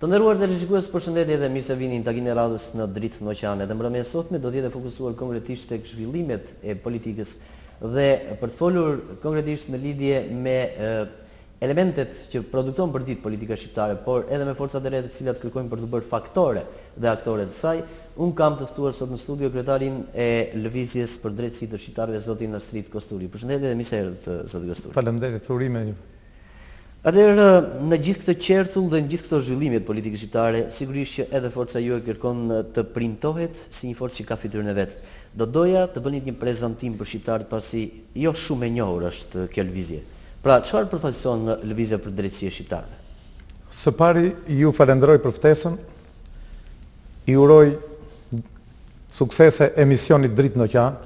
Të nderuar televizionistë, përshëndetje dhe mirë se vini në takimin e radhës në Dritë në Oqeane. Dhe mbrëmja e sotme do të jetë fokusuar konkretisht tek zhvillimet e politikës dhe për të folur konkretisht në lidhje me elementet që produkton për ditë politika shqiptare, por edhe me forcat e reja të cilat kërkojnë për të bërë faktore dhe aktore të saj, un kam të ftuar sot në studio kryetarin e Lëvizjes për Drejtësi të Shqiptarëve, zotin Astrid Kosturi. Përshëndetje dhe mirë se erdhët, zoti Kosturi. Faleminderit, urime. Atëherë, në gjithë këtë qertull dhe në gjithë këto zhvillime të politikës shqiptare, sigurisht që edhe forca juaj kërkon të printohet si një forcë që ka fytyrën e vet. Do doja të bënit një prezantim për shqiptarët pasi jo shumë e njohur është kjo lëvizje. Pra, çfarë përfaqëson Lëvizja për Drejtësi e Shqiptarëve? Së pari, ju falenderoj për ftesën. I uroj suksese emisionit Dritë në Oqean.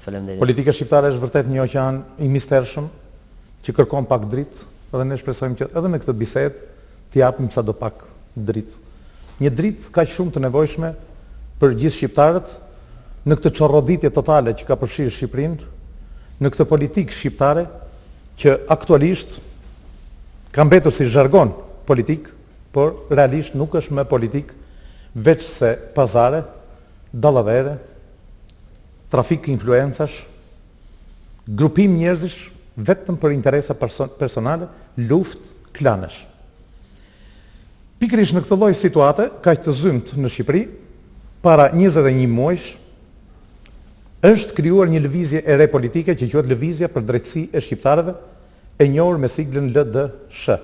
Faleminderit. Politika shqiptare është vërtet një oqean i mistershëm që kërkon pak dritë. Edhe ne shpresojmë që edhe me këtë bisedë t'i japim sado pak dritë. Një dritë kaq shumë të nevojshme për gjithë shqiptarët në këtë çorroditje totale që ka përfshirë Shqipërinë, në këtë politikë shqiptare që aktualisht ka mbetur si zhargon politik, por realisht nuk është më politik veç se pazare, dallavere, trafik influencash, grupim njerëzish vetëm për interesa personale, luftë, klanesh. Pikërisht në këtë lloj situate, kaq të zymt në Shqipëri, para 21 muajsh, është krijuar një lëvizje e re politike që quhet Lëvizja për Drejtësi e Shqiptarëve, e njohur me siglën LDSH.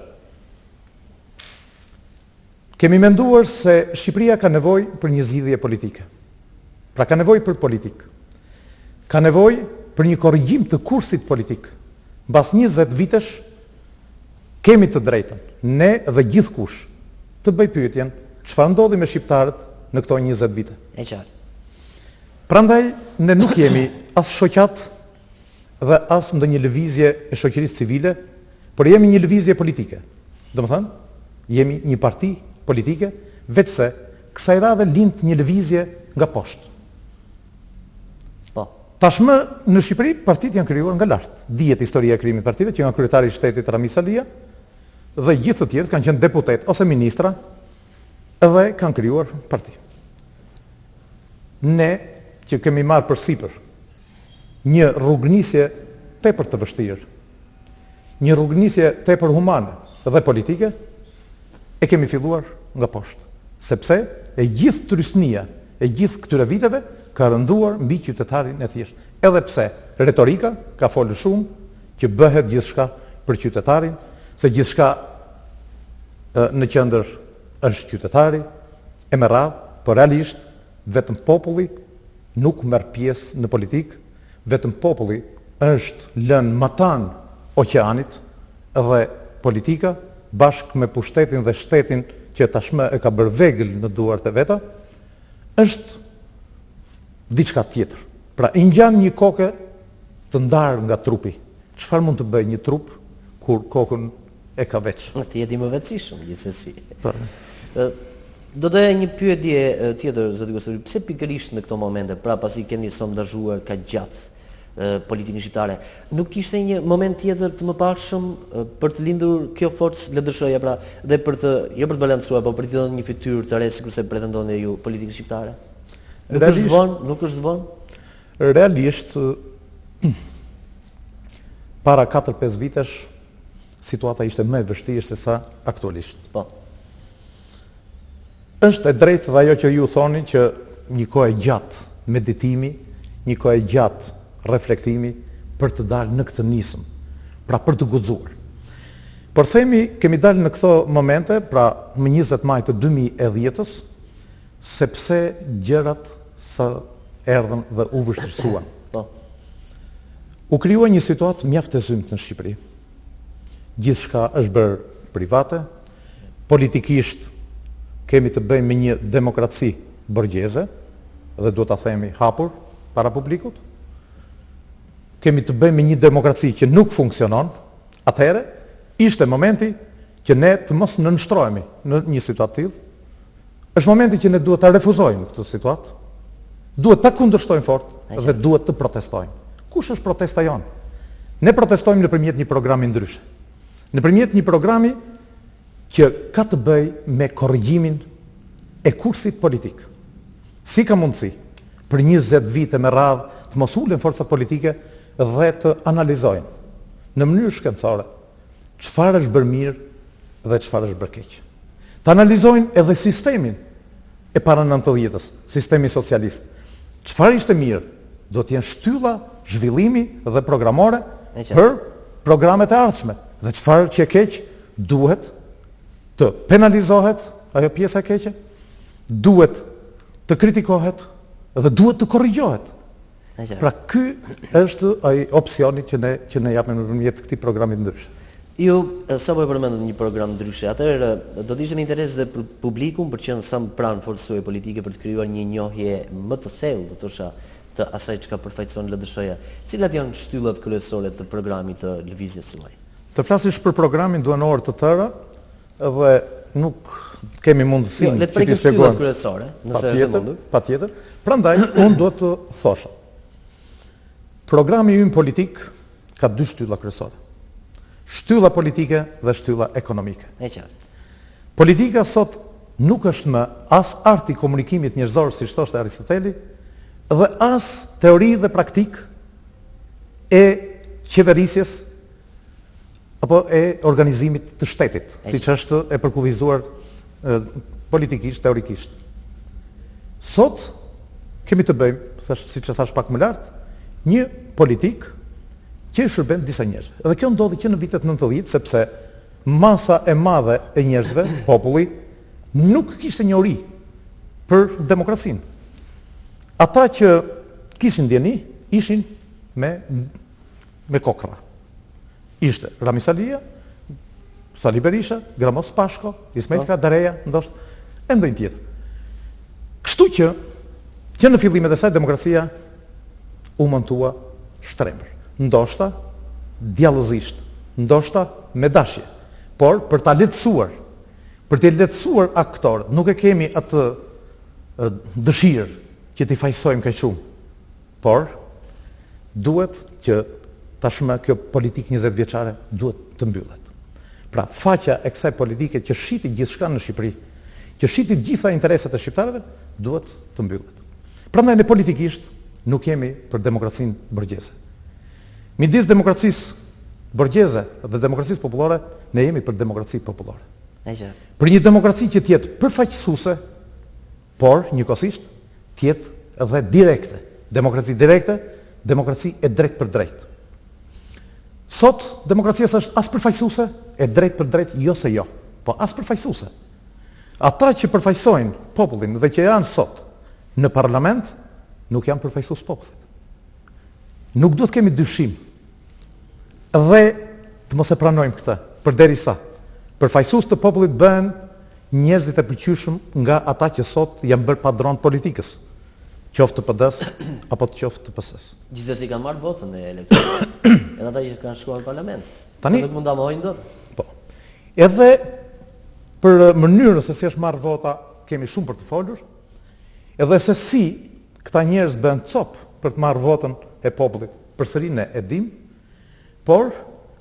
Kemi menduar se Shqipëria ka nevojë për një zgjidhje politike. Pra ka nevojë për politikë. Ka nevojë për një korrigjim të kursit politik. Mbas 20 vitesh kemi të drejtën, ne dhe gjithkush, të bëj pyetjen, çfarë ndodhi me shqiptarët në këto 20 vite? E qartë. Prandaj ne nuk jemi as shoqat dhe as ndonjë lëvizje e shoqërisë civile, por jemi një lëvizje politike. Domethënë, jemi një parti politike, veçse kësaj radhe lind një lëvizje nga poshtë. Tashmë në Shqipëri partitë janë krijuar nga lart. Dihet historia e krijimit të partive që nga kryetari i shtetit Rami Salia dhe gjithë të tjerët kanë qenë deputet ose ministra dhe kanë krijuar parti. Ne që kemi marrë përsipër një rrugënisje tepër të vështirë, një rrugënisje tepër humane dhe politike, e kemi filluar nga poshtë, sepse e gjithë trysnia e gjithë këtyre viteve ka rënduar mbi qytetarin e thjeshtë. Edhe pse retorika ka folur shumë që bëhet gjithçka për qytetarin, se gjithçka në qendër është qytetari, e me radhë, por realisht vetëm populli nuk merr pjesë në politikë, vetëm populli është lënë matan oqeanit dhe politika bashkë me pushtetin dhe shtetin që tashmë e ka bërë vegël në duart e veta, është diçka tjetër. Pra, i ngjan një kokë të ndarë nga trupi. Çfarë mund të bëjë një trup kur kokën e ka veç? Të jetë i mëvecishëm, gjithsesi. Do doja një pyetje tjetër, zoti Kosturi. Pse pikërisht në këto momente, pra pasi keni sondazhuar kaq gjatë politikën shqiptare, nuk kishte një moment tjetër të mëparshëm për të lindur kjo forcë LDSH-ja, pra, dhe për të jo për të balancuar, por për të dhënë një fytyrë të re sikurse pretendoni ju politikën shqiptare? Nuk është vonë? Realisht, para 4-5 vitesh, situata ishte më e vështirë se sa aktualisht. Po. Është e drejtë dhe ajo që ju thoni që një kohë gjatë meditimi, një kohë gjatë reflektimi për të dalë në këtë nisëm, pra për të guxuar. Por themi, kemi dalë në këto momente, pra më 20 maj të 2010-s, sepse gjërat sa erdhën dhe u vështirësuan. U krijua një situatë mjaft e zymt në Shqipëri. Gjithçka është bërë private, politikisht kemi të bëjmë me një demokraci borgjeze, dhe duhet ta themi hapur para publikut. Kemi të bëjmë me një demokraci që nuk funksionon. Atëherë ishte momenti që ne të mos nënshtrohemi në një situatë tillë. Është momenti që ne duhet ta refuzojmë këtë situatë. Duhet ta kundërshtojmë fort dhe duhet të protestojmë. Kush është protesta jonë? Ne protestojmë nëpërmjet një programi ndryshe. Nëpërmjet një programi që ka të bëj me korrigjimin e kursit politik. Si ka mundësi për 20 vite me radhë të mos ulen forcat politike dhe të analizojnë në mënyrë shkencore çfarë është bërë mirë dhe çfarë është bërë keq. Të analizojnë edhe sistemin e para 90-s, sistemi socialist. Çfarë ishte mirë, do të jenë shtylla, zhvillimi dhe programore për programet e ardhshme. Dhe çfarë që e keq duhet të penalizohet, ajo pjesa e keqe, duhet të kritikohet dhe duhet të korrigjohet. Pra ky është ai opsioni që ne japim nëpërmjet këtij programi ndryshe. Ju sapo e përmendët një program ndryshe, atëherë do të ishte në interes dhe për publikun për të qenë sa më pranë forcëve politike për të krijuar një njohje më të thellë, do thosha, të asaj çka përfaqëson LDSH-ja. Cilat janë shtyllat kryesore të programit të lëvizjes së suaj? Të flasësh për programin duhen orë të tëra dhe nuk kemi mundësinë që t'i shpjegojmë kryesore, nëse është mundur. Patjetër. Prandaj unë do të thosha. Programi ynë politik ka dy shtylla kryesore. Shtylla politike dhe shtylla ekonomike. E qartë. Politika sot nuk është më as arti i komunikimit njerëzor, siç thoshte Aristoteli, dhe as teori dhe praktik e qeverisjes apo e organizimit të shtetit, siç është e përkufizuar politikisht, teorikisht. Sot kemi të bëjmë, siç e thash pak më lart, një politik që i shërben disa njerëz. Dhe kjo ndodhi që në vitet 90, sepse masa e madhe e njerëzve, populli, nuk kishte njohuri për demokracinë. Ata që kishin ndjeni, ishin me kokra. Ishte Rami Salia, Sali Berisha, Gramos Pashko, Ismail Kadareja, ndoshta e ndonjë tjetër. Kështu që në fillimet e saj demokracia u montua shtrembër. Ndoshta djallëzisht, ndoshta me dashje, por për ta lehtësuar, për të lehtësuar aktorët, nuk e kemi atë dëshirë që t'i fajsojmë kaq shumë, por duhet që tashmë kjo politikë 20 vjeçare duhet të mbyllet. Pra faqja e kësaj politike që shiti gjithçka në Shqipëri, që shiti gjitha interesat e shqiptarëve, duhet të mbyllet. Prandaj ne politikisht nuk jemi për demokracinë borgjeze. Midis demokracisë borgjeze dhe demokracisë popullore, ne jemi për demokraci popullore. Për një demokraci që tjetë përfaqësuese, por njëkohësisht tjetë edhe direkte. Demokraci direkte, demokraci e drejt për drejt. Sot demokracia është as përfaqësuese, e drejt për drejt, jo se jo, po as përfaqësuese. Ata që përfaqësojnë popullin dhe që janë sot në parlament, nuk janë përfaqësues popullit. Nuk duhet kemi dyshim dhe të mos e pranojmë këtë, përderisa përfaqësues të popullit bëhen njerëzit e pëlqyeshëm nga ata që sot janë bërë padron politikës, qoftë të PD-s apo të qoftë të PS-s. Gjithsesi kanë marrë votën e elektorit. Edhe ata që kanë shkuar në parlament. Tani nuk mund ta mohojnë dot. Po. Edhe për mënyrën se si është marrë vota kemi shumë për të folur, edhe se si këta njerëz bëhen cop për të marrë votën e popullit. Përsëri ne e dim, por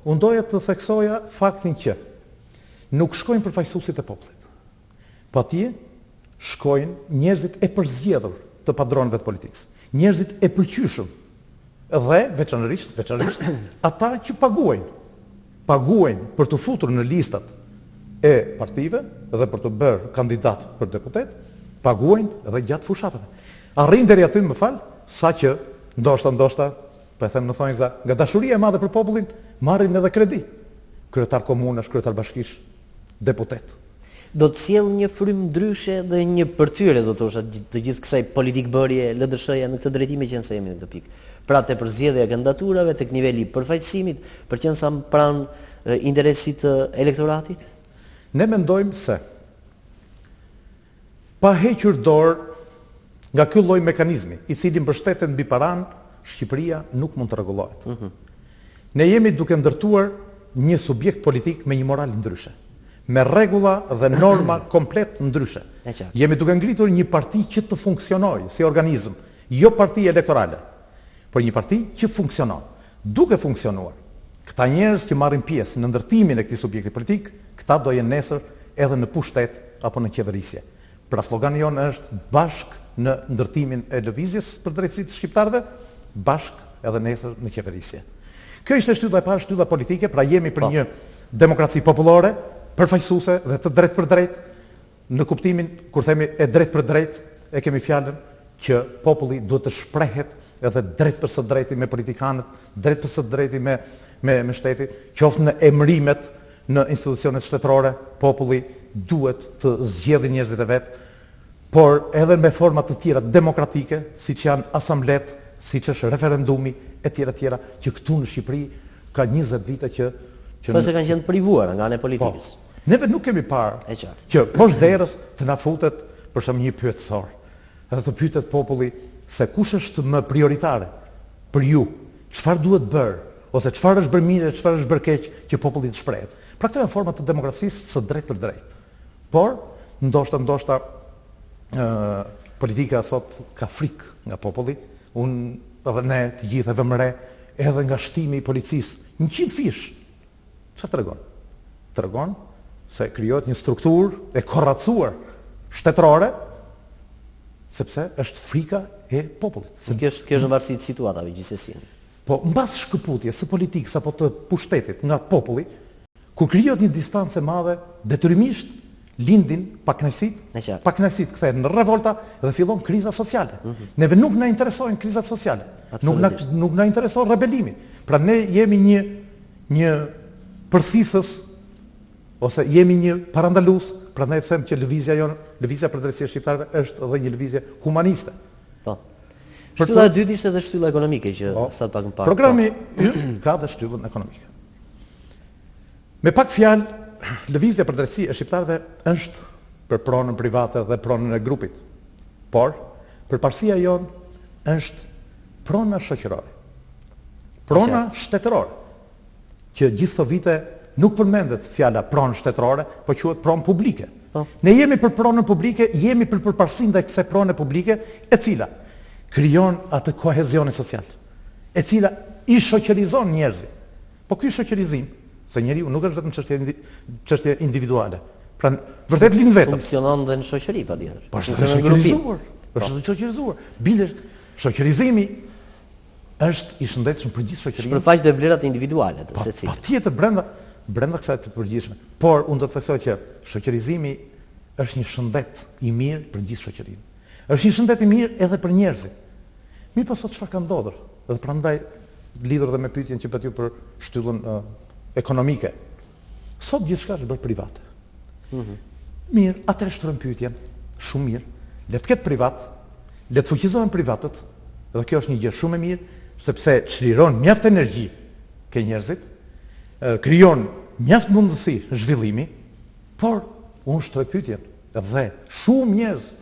unë doja të theksoja faktin që nuk shkojnë përfaqësuesit e popullit. Po atje shkojnë njerëzit e përzgjedhur të padronëve të politikës. Njerëzit e pëlqyeshëm dhe veçanërisht ata që paguajnë për të futur në listat e partive dhe për të bërë kandidat për deputet, paguajnë edhe gjatë fushatave. Arrin deri aty, më fal, saqë ndoshta, po e them në thonjza, nga dashuria e madhe për popullin, marrin edhe kredi. Kryetar komunash, kryetar bashkish, deputet. Do të sjell një frym ndryshe dhe një përthyrje, do të thosha, të gjithë kësaj politikbërje LDSH-ja në këtë drejtim që nëse jemi në këtë pikë. Pra te përzgjedhja e kandidaturave tek niveli i përfaqësimit, për qenë sa më pranë interesit të elektoratit? Ne mendojmë se pa hequr dorë nga ky lloj mekanizmi, i cili mbështetet mbi paran, Shqipëria nuk mund të rregullohet. Ne jemi duke ndërtuar një subjekt politik me një moral ndryshe, me rregulla dhe norma komplet ndryshe. Jemi duke ngritur një parti që të funksionojë si organizëm, jo parti elektorale, por një parti që funksionon. Duke funksionuar, këta njerëz që marrin pjesë në ndërtimin e këtij subjekti politik, këta do jenë nesër edhe në pushtet apo në qeverisje. Pra slogani jonë është bashk në ndërtimin e lëvizjes për drejtësitë shqiptarëve, bashk edhe nesër në qeverisje. Kjo ishte shtylla e parë, shtylla politike, pra jemi për një demokraci popullore, përfaqësuese dhe të drejtë për drejtë, në kuptimin kur themi e drejtë për drejtë, e kemi fjalën që populli duhet të shprehet edhe drejt për së drejti me politikanët, drejt për së drejti me shteti, qoftë në emërimet në institucionet shtetërore, populli duhet të zgjedhë njerëzit e vet, por edhe me forma të tjera demokratike, siç janë asamblet, siç është referendumi e tjera, që këtu në Shqipëri ka 20 vite që se kanë qenë privuara nga ana e politikës. Neve nuk kemi parë që poshtë derës të na futet për shembull një pyetësor, edhe të pyetet populli se kush është më prioritare për ju, çfarë duhet bërë, ose çfarë është bërë mirë, çfarë është bërë keq që populli të shprehet. Pra këto janë forma të demokracisë së drejtë për drejtë. Por ndoshta politika sot ka frikë nga populli, unë edhe ne të gjithë e vëmëre, edhe nga shtimi i policisë, 100 fish. Çfarë tregon? Tregon se krijohet një strukturë e korracuar shtetërore, sepse është frika e popullit. Kjo është në varësi të situatave gjithsesi. Po mbas shkëputjes së politikës apo të pushtetit nga populli, kur krijohet një distancë e madhe, detyrimisht lindin pakënaqësitë kthehen në revolta dhe fillon kriza sociale. Neve nuk na interesojnë krizat sociale. Nuk na intereson rebelimi. Pra ne jemi një përthithës ose jemi një parandalues, prandaj them që lëvizja për drejtësi shqiptarëve është edhe një lëvizje humaniste. Po. Shtylla e dytë ishte edhe shtylla ekonomike që sa të pak më parë. Programi ka dhe shtyllën ekonomike. Me pak fjalë, lëvizja për drejtësi e shqiptarëve është për pronën private dhe pronën e grupit. Por përparësia jonë është prona shoqërore. Prona shtetërore. Që gjithë këto vite nuk përmendet fjala pronë shtetërore, po quhet pronë publike. Ne jemi për pronën publike, jemi për përparësinë ndaj kësaj prone publike, e cila krijon atë kohezionin social, e cila i shoqërizon njerëzit. Po ky shoqërizim, se njeriu nuk është vetëm çështje individuale. Pra vërtet lind vetëm. Funksionon dhe në shoqëri patjetër. Po është shoqërizuar. Është shoqërizuar. Bile shoqërizimi është i shëndetshëm për gjithë shoqërinë. Shpërfaq dhe vlerat individuale të secilit. Patjetër brenda kësaj të përgjithshme. Por unë do të theksoj që shoqërizimi është një shëndet i mirë për gjithë shoqërinë. Është një shëndet i mirë edhe për njerëzit. Mirë po sot çfarë ka ndodhur? Dhe prandaj lidhur dhe me pyetjen që bëti për shtyllën ekonomike. Sot gjithçka është bërë private. Mirë, atëherë shtrojmë pyetjen, shumë mirë. Le të ketë privat, le të fuqizohen privatët, dhe kjo është një gjë shumë e mirë, sepse çliron mjaft energji ke njerëzit, krijon mjaft mundësi zhvillimi, por unë shtroj pyetjen, dhe shumë njerëz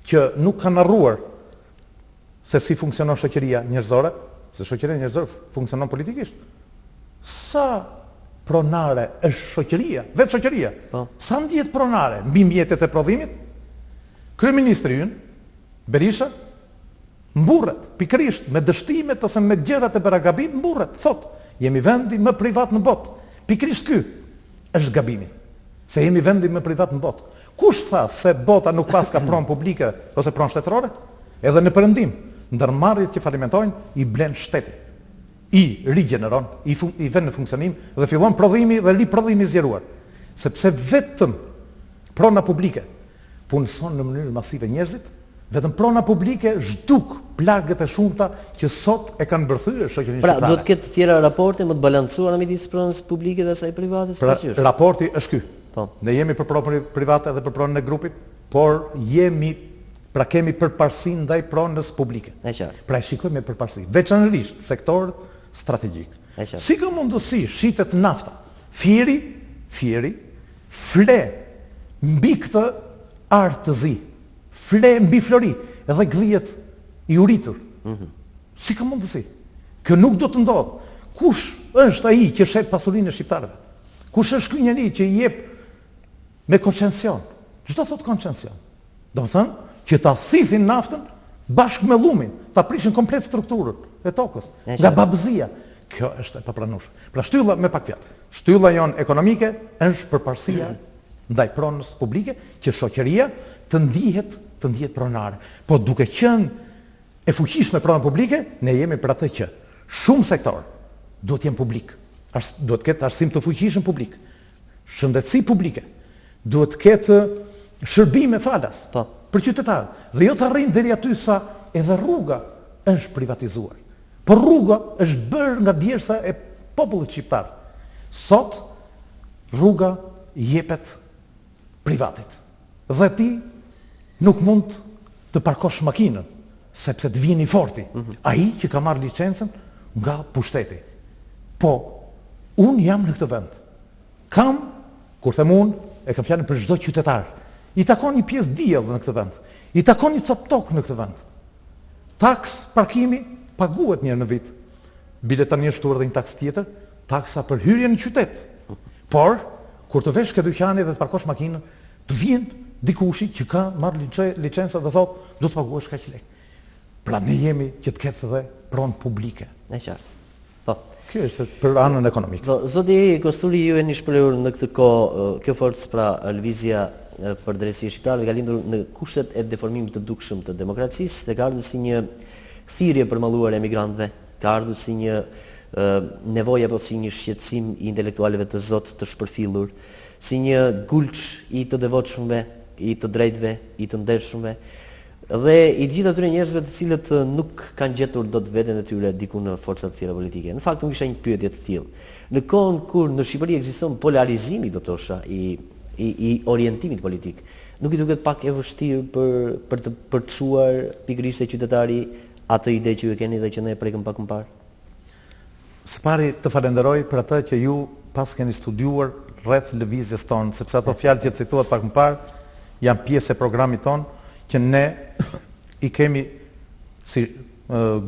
që nuk kanë harruar se si funksionon shoqëria njerëzore, se shoqëria njerëzore funksionon politikisht. Sa pronare është shoqëria, vetë shoqëria. Sa ndihet pronare mbi mjetet e prodhimit? Kryeministri ynë, Berisha, mburret, pikërisht me dështimet ose me gjërat e bëra gabim, mburret, thot, jemi vendi më privat në botë. Pikërisht ky është gabimi. Se jemi vendi më privat në botë. Kush tha se bota nuk pas ka pronë publike ose pronë shtetërore? Edhe në perëndim, ndërmarrjet që falimentojnë i blen shteti. I rigjeneron, i vën në funksionim dhe fillon prodhimi dhe riprodhimi i zgjeruar. Sepse vetëm prona publike punëson në mënyrë masive njerëzit, vetëm prona publike zhduk plagët e shumta që sot e kanë bërthyer shoqërinë shqiptare. Pra, do të ketë tjera raporte më të balancuara midis pronës publike dhe asaj private? Pra, raporti është ky. Ne jemi për pronën private dhe për pronën e grupit, por kemi përparësi ndaj pronës publike. Pra e shikojmë me përparësi, veçanërisht sektorët strategjik. Si ka mundësi shitet nafta, fieri, fle mbi këtë artë të zi, fle mbi flori, edhe gdhijet i uritur. Si ka mundësi? Kjo nuk do të ndodhë. Kush është ai që shet pasurinë e shqiptarëve? Kush është ky njeri që i jep me koncesion? Çdo thot koncesion. Do të thënë që ta thithin naftën bashkë me llumin, ta prishin komplet strukturën e tokës, nga babëzia. Kjo është e papranueshme. Pra shtylla me pak fjalë. Shtylla jon ekonomike është përparësia ndaj pronës publike, që shoqëria të ndihet pronare. Po duke qenë e fuqishme prona publike, ne jemi për atë që shumë sektor duhet të jenë publik, duhet të ketë arsim të fuqishëm publik, shëndetësi publike, duhet të ketë shërbime falas për qytetarët, dhe jo të arrijmë deri aty sa edhe rruga është privatizuar. Por rruga është bërë nga djersa e popullit shqiptar. Sot rruga jepet privatit. Dhe ti nuk mund të parkosh makinën, sepse të vjen i forti. Ai që ka marrë licencën nga pushteti. Po, unë jam në këtë vend. Kam, kur them unë, e kam fjalën për çdo qytetar. I takon një pjesë diell në këtë vend. I takon një cop tokë në këtë vend. Taks parkimi paguhet një herë në vit. Bile tani është shtuar edhe një taks tjetër, taksa për hyrje në qytet. Por, kur të vesh ke dyqani dhe të parkosh makinën, të vjen dikushi që ka marrë licencë dhe thotë, do të paguash kaq lekë. Pra ne jemi që të ketë dhe pronë publike. E qartë. Po. Kjo është për anën ekonomike. Po, zoti Kosturi, ju e një shprehur në këtë kohë, kjo forcë pra lëvizja për drejtësi shqiptare ka lindur në kushtet e deformimit të dukshëm të demokracisë dhe ka ardhur si një thirrje për malluar e emigrantëve, ka ardhur si një nevojë apo si një shqetësim i intelektualëve të zot të shpërfillur, si një gulç i të devotshmëve, i të drejtëve, i të ndershmëve, dhe i gjithë atyre njerëzve të cilët nuk kanë gjetur dot veten e tyre diku në forcat të tjera politike. Në fakt, unë kisha një pyetje të tillë. Në kohën kur në Shqipëri ekziston polarizimi, do thosha, i orientimit politik, nuk i duket pak e vështirë për të çuar pikërisht e qytetari atë ide që ju keni dhe që ne e prekëm pak më parë? Së pari të falenderoj për atë që ju pas keni studiuar rreth lëvizjes tonë, sepse ato fjalë që cituat pak më parë janë pjesë e programit tonë që ne i kemi si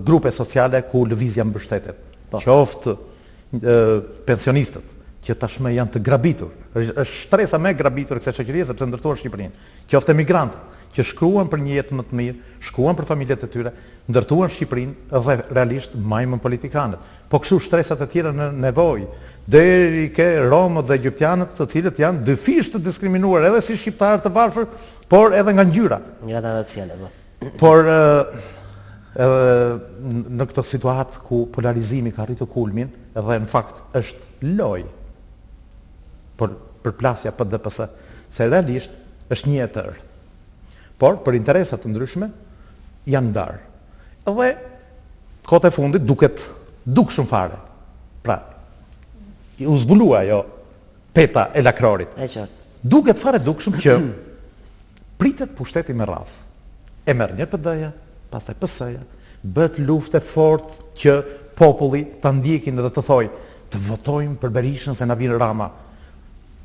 grupe sociale ku lëvizja mbështetet. Qoftë pensionistët, që tashmë janë të grabitur, është shtresa më e grabitur e kësaj shoqërie sepse ndërtuar Shqipërinë. Qoftë emigrantët, që shkruan për një jetë më të mirë, shkruan për familjet e tyre, ndërtuan Shqipërinë dhe realisht majmën politikanët. Po kështu shtresat e tjera në nevojë, deri ke romët dhe egyptianët, të cilët janë dyfisht të diskriminuar edhe si shqiptarë të varfër, por edhe nga ngjyra. Nga ana raciale, po. Por në këtë situatë ku polarizimi ka arritur kulmin dhe në fakt është lojë por përplasja për DPS, se realisht është një e tërë. Por, për interesat të ndryshme, janë ndarë. Dhe, kote fundit dukshëm fare. Pra, u zbulua jo peta e lakrorit. Duket fare dukshëm që pritet pushteti me radhë. E merr një PD-ja, pastaj PS-ja, bët luftë e fortë që populli ta ndjekin dhe të thojë, të votojmë për Berishën se na vjen Rama.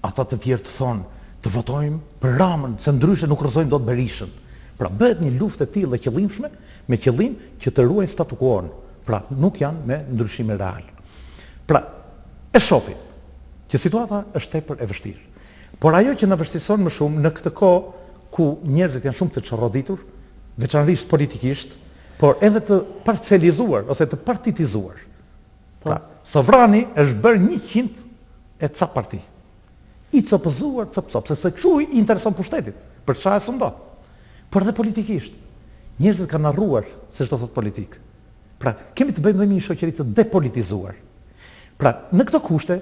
Ata të tjerë të thonë, të votojmë për Ramën, se ndryshe nuk rrëzojmë dot Berishën. Pra bëhet një luftë e tillë e qëllimshme, me qëllim që të ruajnë statu quo-n. Pra nuk janë me ndryshime real. Pra, e shohim që situata është tepër e vështirë. Por ajo që na vështirëson më shumë në këtë kohë ku njerëzit janë shumë të çorroditur, veçanërisht politikisht, por edhe të parcelizuar ose të partitizuar. Pra, sovrani është bërë 100 e ca parti. I copëzuar, cop-cop, se kështu i intereson pushtetit, për çfarë s'u ndo. Por edhe politikisht, njerëzit kanë harruar se ç'do thot politik. Pra, kemi të bëjmë dhe një shoqëri të depolitizuar. Pra, në këto kushte,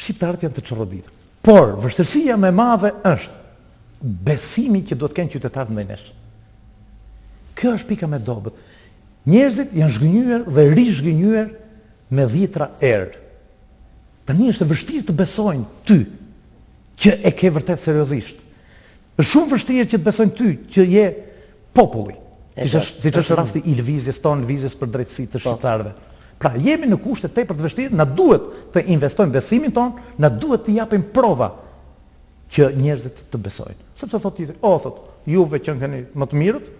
shqiptarët janë të çorroditur. Por, vështirësia më e madhe është besimi që duhet kenë qytetarët ndaj nesh. Kjo është pika më e dobët. Njerëzit janë zhgënjyer dhe rizhgënjyer me dhjetra erë. Tani është e vështirë të besojnë ty që e ke vërtet seriozisht. Është shumë vështirë që të besojnë ty që je populli, siç është rasti i lëvizjes tonë, lëvizjes për drejtësi të shqiptarëve. Pra, jemi në kushte tepër të vështirë, na duhet të investojmë besimin tonë, na duhet të japim prova që njerëzit të besojnë. Sepse thotë, juve që keni më të mirët,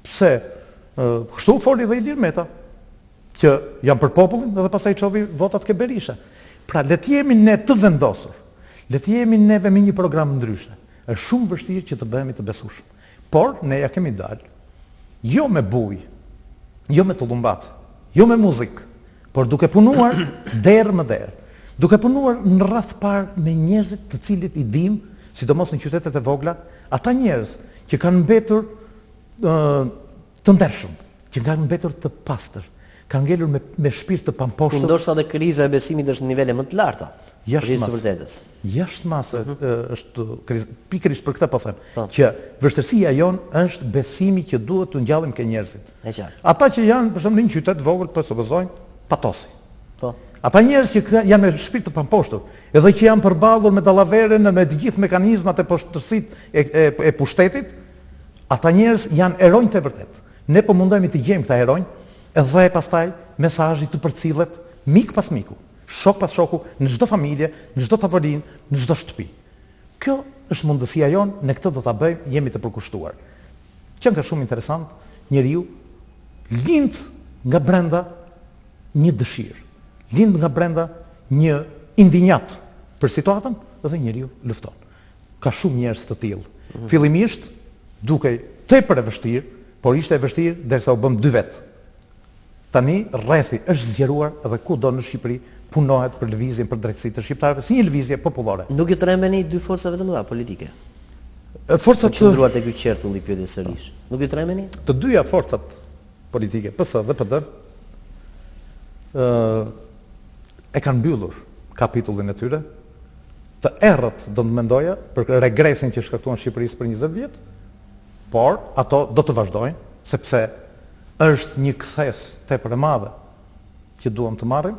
pse kështu foli dhe Ilir Meta, që janë për popullin dhe pastaj çovi votat ke Berisha. Pra, le të jemi ne të vendosur, le të jemi neve me një program ndryshe. Është shumë vështirë që të bëhemi të besueshëm. Por ne ja kemi dalë, jo me bujë, jo me tullumbat, jo me muzikë, por duke punuar derë më derë, duke punuar në rreth parë me njerëzit të cilit i dim sidomos në qytetet e vogla, ata njerëz që kanë mbetur të ndershëm, që kanë mbetur të pastër, kanë ngelur me shpirt të pamposhtur. Ndoshta edhe kriza e besimit është në nivele më të larta. Jashtë masë është pikërisht për këtë po them, që vështirësia jonë është besimi që duhet të ngjallim ke njerëzit. Ata që janë për shembull në një qytet vogël, po supozojmë, patosi. Ata njerëz që janë me shpirt të pamposhtur, edhe që janë përballur me dallaverën, me të gjithë mekanizmat e poshtërsitë e pushtetit, ata njerëz janë heronj të vërtet. Ne po mundohemi të gjejmë këta heronj, edhe pastaj mesazhi të përcillet mik pas miku, shok pas shoku, në çdo familje, në çdo tavolinë, në çdo shtëpi. Kjo është mundësia jonë, ne këtë do ta bëjmë, jemi të përkushtuar. Që nga shumë interesant, njeriu lind nga brenda një dëshirë, lind nga brenda një indinjat për situatën dhe njeriu lufton. Ka shumë njerëz të tillë. Fillimisht dukej tepër e vështirë, por ishte e vështirë derisa u bëm 2 vet. Tani rrethi është zgjeruar dhe kudo në Shqipëri punohet për lëvizjen për drejtësitë të shqiptarëve si një lëvizje popullore. Nuk ju trembeni 2 forcave të mëdha politike? Forcat të qëndruar tek ky qertull i pyetjes sërish. Nuk ju trembeni? Të dyja forcat politike, PS dhe PD, e kanë mbyllur kapitullin e tyre. Të errët do të mendoja për regresin që shkaktuan Shqipërisë për 20 vjet, por ato do të vazhdojnë, sepse është një kthes tepër e madhe që duam të marrim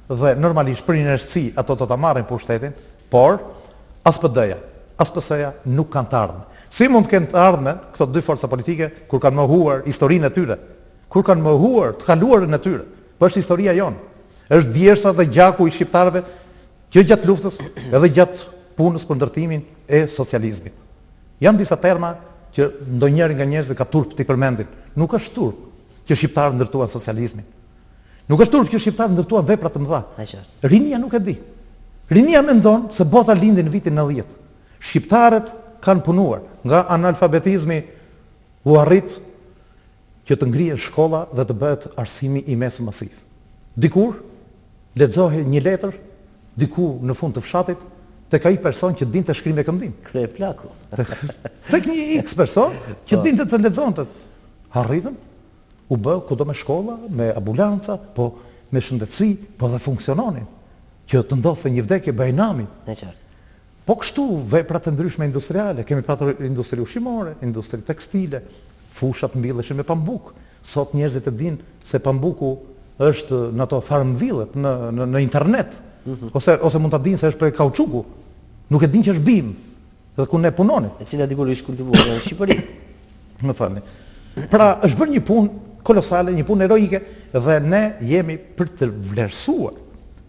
dhe normalisht për inerci ato do ta marrin pushtetin, por as PD-ja, as PS-ja nuk kanë të ardhmen. Si mund të kenë të ardhmen këto 2 forca politike kur kanë mohuar historinë e tyre, kur kanë mohuar të kaluarën e tyre? Po është historia jonë. Është djeshta dhe gjaku i shqiptarëve që gjatë luftës edhe gjatë punës për ndërtimin e socializmit. Janë disa terma që ndonjëri nga njerëzit ka turp të përmendin. Nuk është turp që shqiptarët ndërtuan socializmin. Nuk është turp që shqiptarët ndërtuan vepra të mëdha. Rinia nuk e di. Rinia mendon se bota lindi në vitin 90. Shqiptarët kanë punuar, nga analfabetizmi u arrit që të ngrihen shkolla dhe të bëhet arsimi i mesëm masiv. Dikur lexohej një letër, diku në fund të fshatit, tek ai person që dinte shkrim e këndim. Krye plaku. Tek një X person që dinte të lexonte. Arritën, u bë kudo me shkolla, me ambulanca, po me shëndetësi, po dhe funksiononin. Që të ndodhte një vdekje bajnami. Në qartë. Po kështu vepra të ndryshme industriale, kemi patur industri ushqimore, industri tekstile, fushat mbilleshin me pambuk. Sot njerëzit e dinë se pambuku është në ato farmvillet në internet. Ose mund ta dinë se është për kauçuku. Nuk e dinë që është bim. Dhe ku ne punonim. E cila dikur ishte kultivuar në Shqipëri. Më falni. Pra, është bërë një punë kolosale, një punë heroike dhe ne jemi për të vlerësuar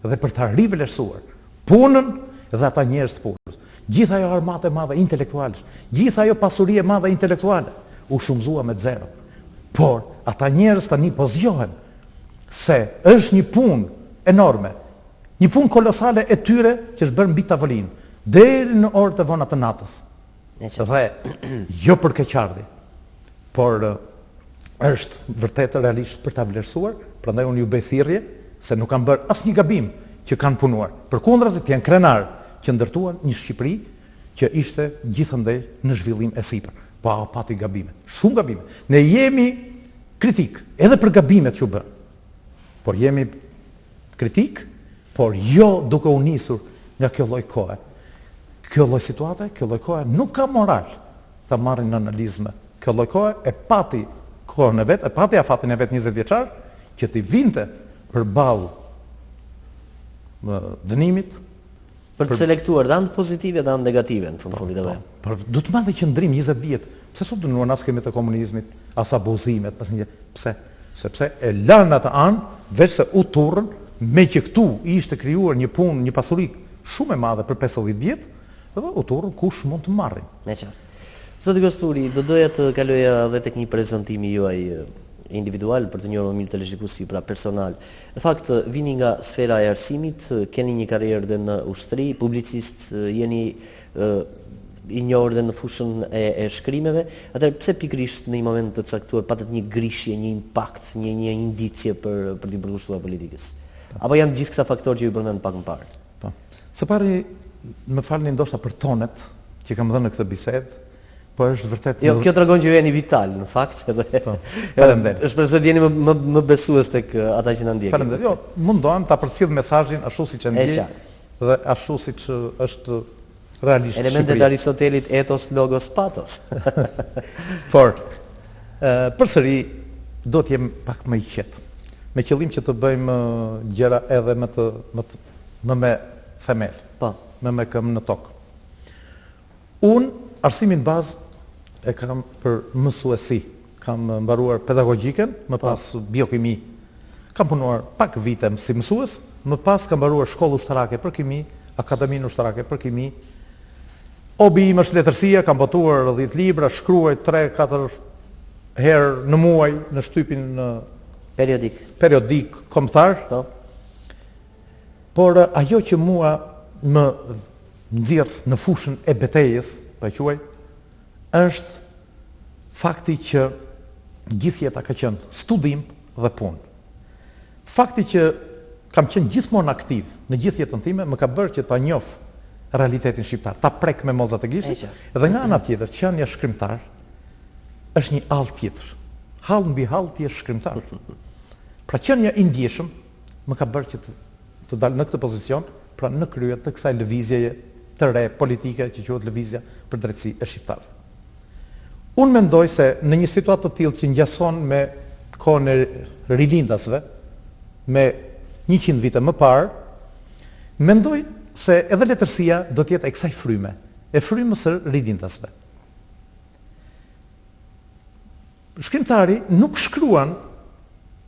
dhe për të rivlerësuar punën dhe ata njerëz të punës. Gjithë ajo armatë e madhe intelektuale, gjithë ajo pasuri e madhe intelektuale u shumëzua me 0. Por ata njerëz tani po zgjohen se është një punë enorme, një punë kolosale e tyre që është bërë mbi tavolinë, deri në orët e vona të natës. Dhe jo për keqardhje, por është vërtet realisht për ta vlerësuar, prandaj unë ju bëj thirrje se nuk kanë bërë asnjë gabim që kanë punuar. Përkundrazi janë krenar që ndërtuan një Shqipëri që ishte gjithandej në zhvillim e sipër. Pa pati gabime, shumë gabime. Ne jemi kritik edhe për gabimet që bën. Por jemi kritik, por jo duke u nisur nga kjo lloj kohe. Kjo lloj situate, kjo lloj kohe nuk ka moral ta marrin në analizme. Kjo lloj kohe e pati kohën e vet, e pati afatin e vet 20 vjeçar që ti vinte përballë dënimit për të selektuar dhe anë pozitive dhe anë negative në fundit e vet. Por do të madhe qëndrim 20 vjet. Pse sot do nuan as kemi të komunizmit, as abuzimet, pse? Sepse e lanë atë anë veç se u turrën me që këtu ishte krijuar një punë, një pasuri shumë e madhe për 50 vjet, dhe u turrën kush mund të marrin. Me qartë. Zoti Kosturi, do doja të kaloja edhe tek një prezantimi juaj individual për të njohur më mirë televizionistësi, pra personal. Në fakt vini nga sfera e arsimit, keni një karrierë dhe në ushtri, publicist, jeni i njohur dhe në fushën e shkrimeve. Atëherë pse pikërisht në një moment të caktuar patët një grishje, një impakt, një indicje për të përkushtuar politikës? Apo janë gjithë këta faktorë që ju përmend pak më parë? Po. Së pari, më falni ndoshta për tonet, që kam dhënë në këtë bisedë, po është vërtet... Jo, kjo tregon që ju jeni vital, në fakt, edhe faleminderit. Shpresoj të jeni më besues tek ata që na ndjekin. Faleminderit. Jo, mundohem ta përcjell mesazhin ashtu siç e ndjej dhe ashtu siç është realisht. Elementet e Aristotelit, ethos, logos, pathos. Por përsëri do të jem pak më i qetë, me qëllim që të bëjmë gjëra edhe më me themel, me këmbë në tokë. Unë arsimin bazë e kam për mësuesi, kam mbaruar pedagogjiken, më pas biokimi, kam punuar pak vite si mësues, më pas kam mbaruar shkollë ushtarake për kimi, akademinë ushtarake për kimi. Hobi im është letërsia, kam botuar 10 libra, shkruaj 3-4 herë në muaj në shtypin periodik kombëtar. Por ajo që mua më nxjerr në fushën e betejës, pa quaj, është fakti që gjithë jeta ka qenë studim dhe punë. Fakti që kam qenë gjithmonë aktiv në gjithë jetën time më ka bërë që ta njoh realitetin shqiptar, ta prek me mozat e gishtit, dhe nga ana tjetër, qenia shkrimtar është një hall tjetër. Hall mbi hall ti je shkrimtar. Pra qenia i ndjeshëm më ka bërë që të dal në këtë pozicion, pra në krye të kësaj lëvizjeje të re politike që quhet lëvizja për drejtësi e shqiptarëve. Unë mendoj se në një situatë të tillë që ngjason me kohën e rilindasve, me 100 vite më parë, mendoj se edhe letërsia do të jetë e kësaj fryme, e frymës së rilindasve. Shkrimtari nuk shkruan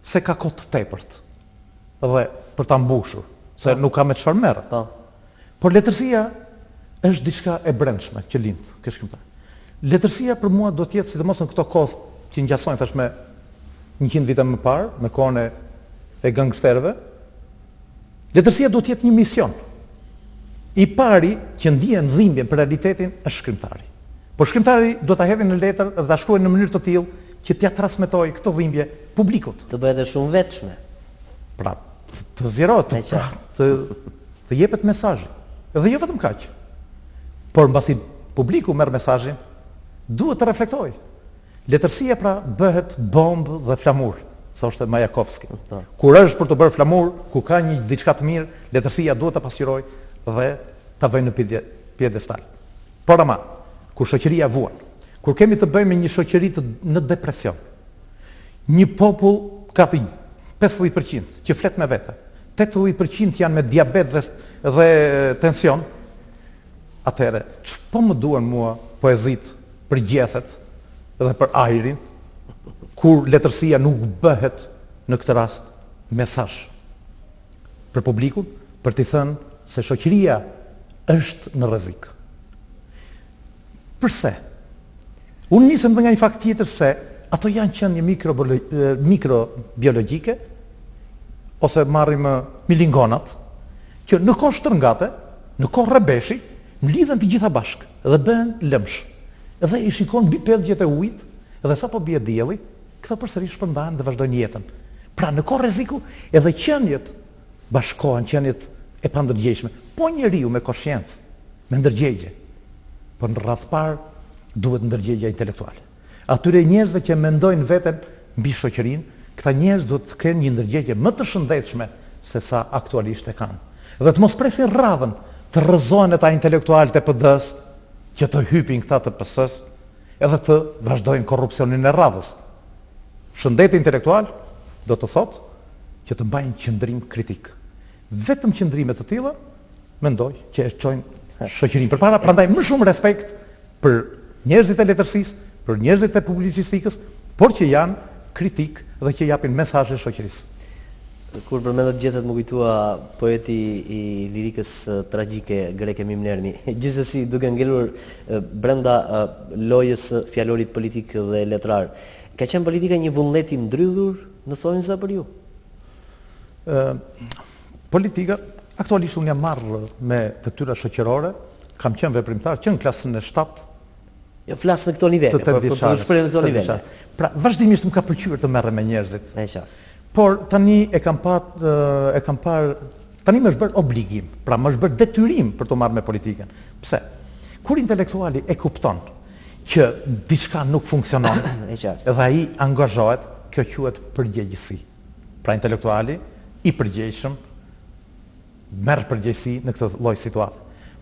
se ka kohë të tepërt dhe për ta mbushur, se nuk ka me çfarë merret. Por letërsia është diçka e brendshme që lind ke shkrimtar. Letërsia për mua do të jetë, sidomos në këto kohë që ngjasojnë tash me 100 vite më parë, me kohën e gangsterëve, letërsia do të jetë një mision. I pari që ndjen dhimbjen për realitetin është shkrimtari. Por shkrimtari do ta hedhë në letër dhe ta shkruajë në mënyrë të tillë që t'ia transmetojë këtë dhimbje publikut. Të bëhet e shumë vetshme. Pra, të zgjerohet, të jepet mesazhi. Dhe jo vetëm kaq. Por mbasi publiku merr mesazhin, duhet të reflektojë. Letërsia pra bëhet bombë dhe flamur, thoshte Majakovski. Kur është për të bërë flamur, ku ka një diçka të mirë, letërsia duhet ta pasqyrojë dhe ta vëjë në piedestal. Por ama, kur shoqëria vuan, kur kemi të bëjmë me një shoqëri në depresion, një popull ka të 50% që flet me vete, 80% janë me diabet dhe tension, atëherë, po më duan mua poezit për gjethet dhe për ajrin, kur letërsia nuk bëhet në këtë rast mesazh për publikun, për t'i thënë se shoqëria është në rrezik. Përse? Unë nisem dhe nga një fakt tjetër se ato janë qenë një mikrobiologjike, ose marrim milingonat, që në kohë shtërngate, në kohë rrebeshi, mlidhen të gjitha bashkë dhe bëhen lëmsh. Dhe i shikon mbi pellgjet e ujit, dhe sapo bie dielli, këto përsëri shpërndahen dhe vazhdojnë jetën. Pra në kohë rreziku, edhe qeniet bashkohen, qeniet e pandërgjegjshme, po njeriu me koshiencë, me ndërgjegje. Po në radh parë duhet ndërgjegja intelektuale. Atyre njerëzve që mendojnë veten mbi shoqërinë, këta njerëz duhet të kenë një ndërgjegje më të shëndetshme se sa aktualisht e kanë. Dhe të mos presin radhën të rrëzohen ata intelektualët e PD-s, që të hypin këta të PS-s, edhe të vazhdojnë korrupsionin e radhës. Shëndeti intelektual do të thotë që të mbajnë qëndrim kritik. Vetëm qëndrime të tilla mendoj që e çojnë shoqërinë përpara, prandaj më shumë respekt për njerëzit e letërsisë, për njerëzit e publicistikës, por që janë kritik dhe që japin mesazhe shoqërisë. Kur përmendet gjethet më kujtua poeti i lirikës tragjike greke Mimnermi, gjithsesi duke ngelur brenda lojës së fjalorit politik dhe letrar, ka qenë politika një vullnet i ndrydhur në thonjza për ju? Politika, aktualisht unë jam marrë me detyra shoqërore, kam qenë veprimtar, që në klasën e 7. Jo, flas në këto nivele, për shpreh në këto nivele. Pra, vazhdimisht më ka pëlqyer të merrem me njerëzit. E qartë. Por tani tani më është bërë obligim, pra më është bërë detyrim për të marrë me politikën. Pse? kur intelektuali e kupton që diçka nuk funksionon, edhe ai angazhohet, kjo quhet përgjegjësi. Pra intelektuali i përgjegjshëm merr përgjegjësi në këtë lloj situate.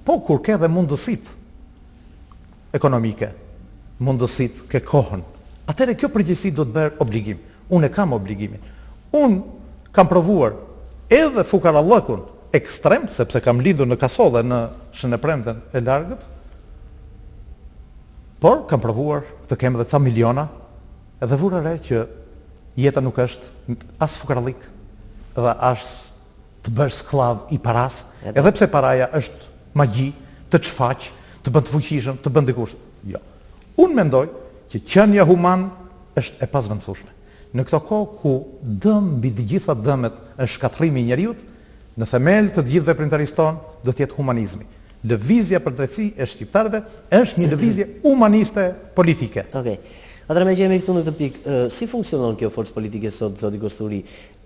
Po kur ke dhe mundësitë ekonomike, mundësitë ke kohën, atëherë kjo përgjegjësi do të bërë obligim. Unë e kam obligimin. Unë kam provuar edhe fukarallëkun ekstrem, sepse kam lindur në Kasolle në Shënëpremten e largët, por kam provuar të kem edhe ca miliona, edhe vura re që jeta nuk është as fukarallik, dhe as të bësh sklav i paras, edhe pse paraja është magji, të çfaq, të bën të fuqishëm, të bën dikush. Jo. Unë mendoj që qenia human është e pazvendësueshme. Në këto kohë ku dëm mbi të gjitha dëmet është shkatrimi i njeriut, në themel të gjithë veprimtarisë tonë do të jetë humanizmi. Lëvizja për drejtësi e shqiptarëve është një lëvizje humaniste politike. Okej. Atëherë me jemi këtu në këtë pikë, si funksionon kjo forcë politike sot, zoti Kosturi?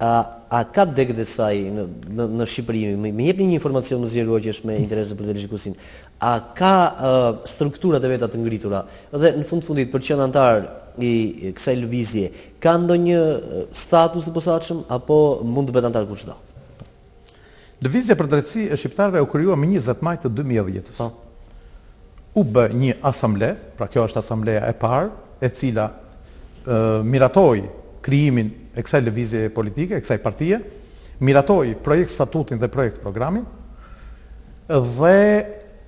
A ka degët e saj në Shqipëri? Më jepni një informacion më zgjeruar që është me interes për televizionin. A ka strukturat e veta të ngritura? Dhe në fundit për të qenë antar i kësaj lëvizje, ka ndonjë status të posaçëm apo mund të bëhet antar kushdo? Lëvizja për drejtësi e shqiptarëve u krijua më 20 maj të 2010-s. U bë një asamble, pra kjo është asambleja e parë, e cila miratoi krijimin e kësaj lëvizje politike, e kësaj partie, miratoi projekt statutin dhe projekt programin, dhe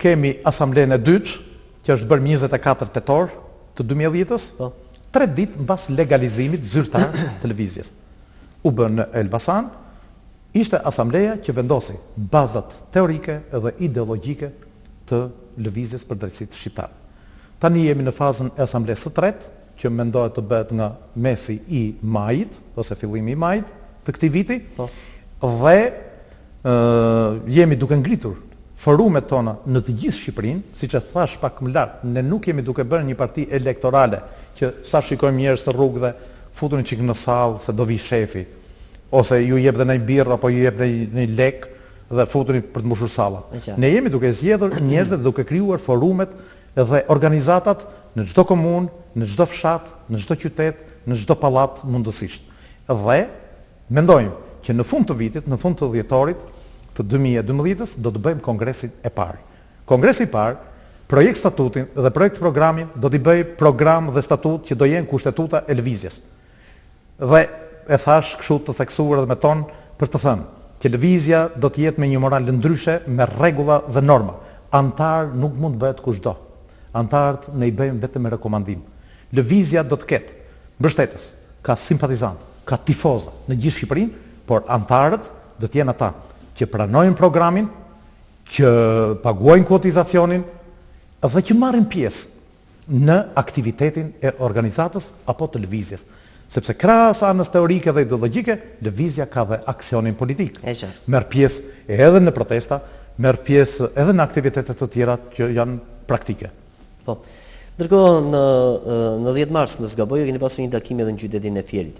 kemi asamblenë e dytë, që është bërë 24 tetor të 2010-s, 3 ditë mbas legalizimit zyrtar të lëvizjes. U bë në Elbasan, ishte asambleja që vendosi bazat teorike dhe ideologjike të lëvizjes për drejtësi shqiptare. Tani jemi në fazën e asamblesë së tretë, që mendohet të bëhet nga mesi i majit, ose fillimi i majit të këtij viti, dhe jemi duke ngritur forumet tona në të gjithë Shqipërinë, siç e thash pak më lart, ne nuk jemi duke bërë një parti elektorale që sa shikojmë njerëz të rrugë dhe futuni çik në sallë se do vi shefi, ose ju jep dhe një birrë apo ju jep një lek dhe futuni për të mbushur sallat. Ne jemi duke zgjedhur njerëz dhe duke krijuar forumet dhe organizatat në çdo komunë, në çdo fshat, në çdo qytet, në çdo pallat mundësisht. Dhe mendojmë që në fund të vitit, në fund të dhjetorit të 2012-s do të bëjmë kongresin e parë. Kongresi i parë, projekt statutin dhe projekt programin do t'i bëj program dhe statut që do jenë kushtetuta e lëvizjes. Dhe e thash kështu të theksuar dhe me ton për të thënë që lëvizja do të jetë me një moral ndryshe, me rregulla dhe norma. Antar nuk mund bëhet kushdo. Antarët ne i bëjmë vetëm me rekomandim. Lëvizja do të ketë mbështetës, ka simpatizant, ka tifoza në gjithë Shqipërinë, por antarët do të jenë ata që pranojnë programin, që paguajnë kotizacionin dhe që marrin pjesë në aktivitetin e organizatës apo të lëvizjes. Sepse krahas anës teorike dhe ideologjike, lëvizja ka dhe aksionin politik. Merr pjesë edhe në protesta, merr pjesë edhe në aktivitete të tjera që janë praktike. Po. Ndërkohë në 10 mars në zgaboj keni pasur një takim edhe në qytetin e Fierit.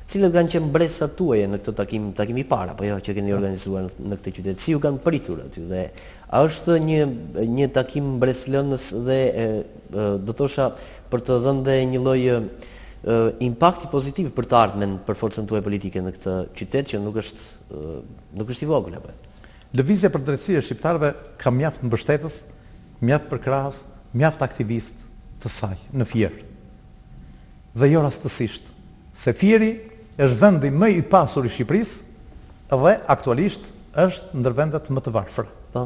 Cilët kanë qenë mbresat tuaja në këtë takim i parë apo jo që keni organizuar në këtë qytet? Si ju kanë pritur aty dhe a është një takim mbreslënës dhe do thosha për të dhënë dhe një lloj impakti pozitiv për të ardhmen për forcën tuaj politike në këtë qytet që nuk është i vogël apo? Lëvizja për drejtësi e shqiptarëve ka mjaft mbështetës, mjaft përkrahas, mjaft aktivist të saj në Fier. Dhe jo rastësisht, se Fieri është vendi më i pasur i Shqipërisë dhe aktualisht është ndër vendet më të varfëra.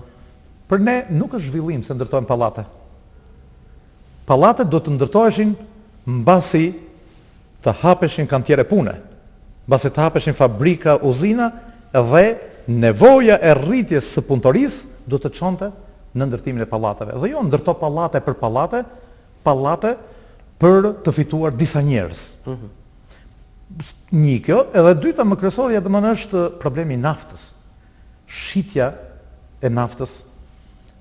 Për ne nuk është zhvillim se ndërtojnë pallate. Pallatet do të ndërtoheshin mbasi të hapeshin kantiere pune, mbasi të hapeshin fabrika, uzina dhe nevoja e rritjes së punëtorisë do të çonte në ndërtimin e pallateve. Dhe jo ndërto pallate për pallate, pallate për të fituar disa njerëz. Një kjo, edhe dyta më kryesorja domosdoshmë është problemi i naftës. Shitja e naftës,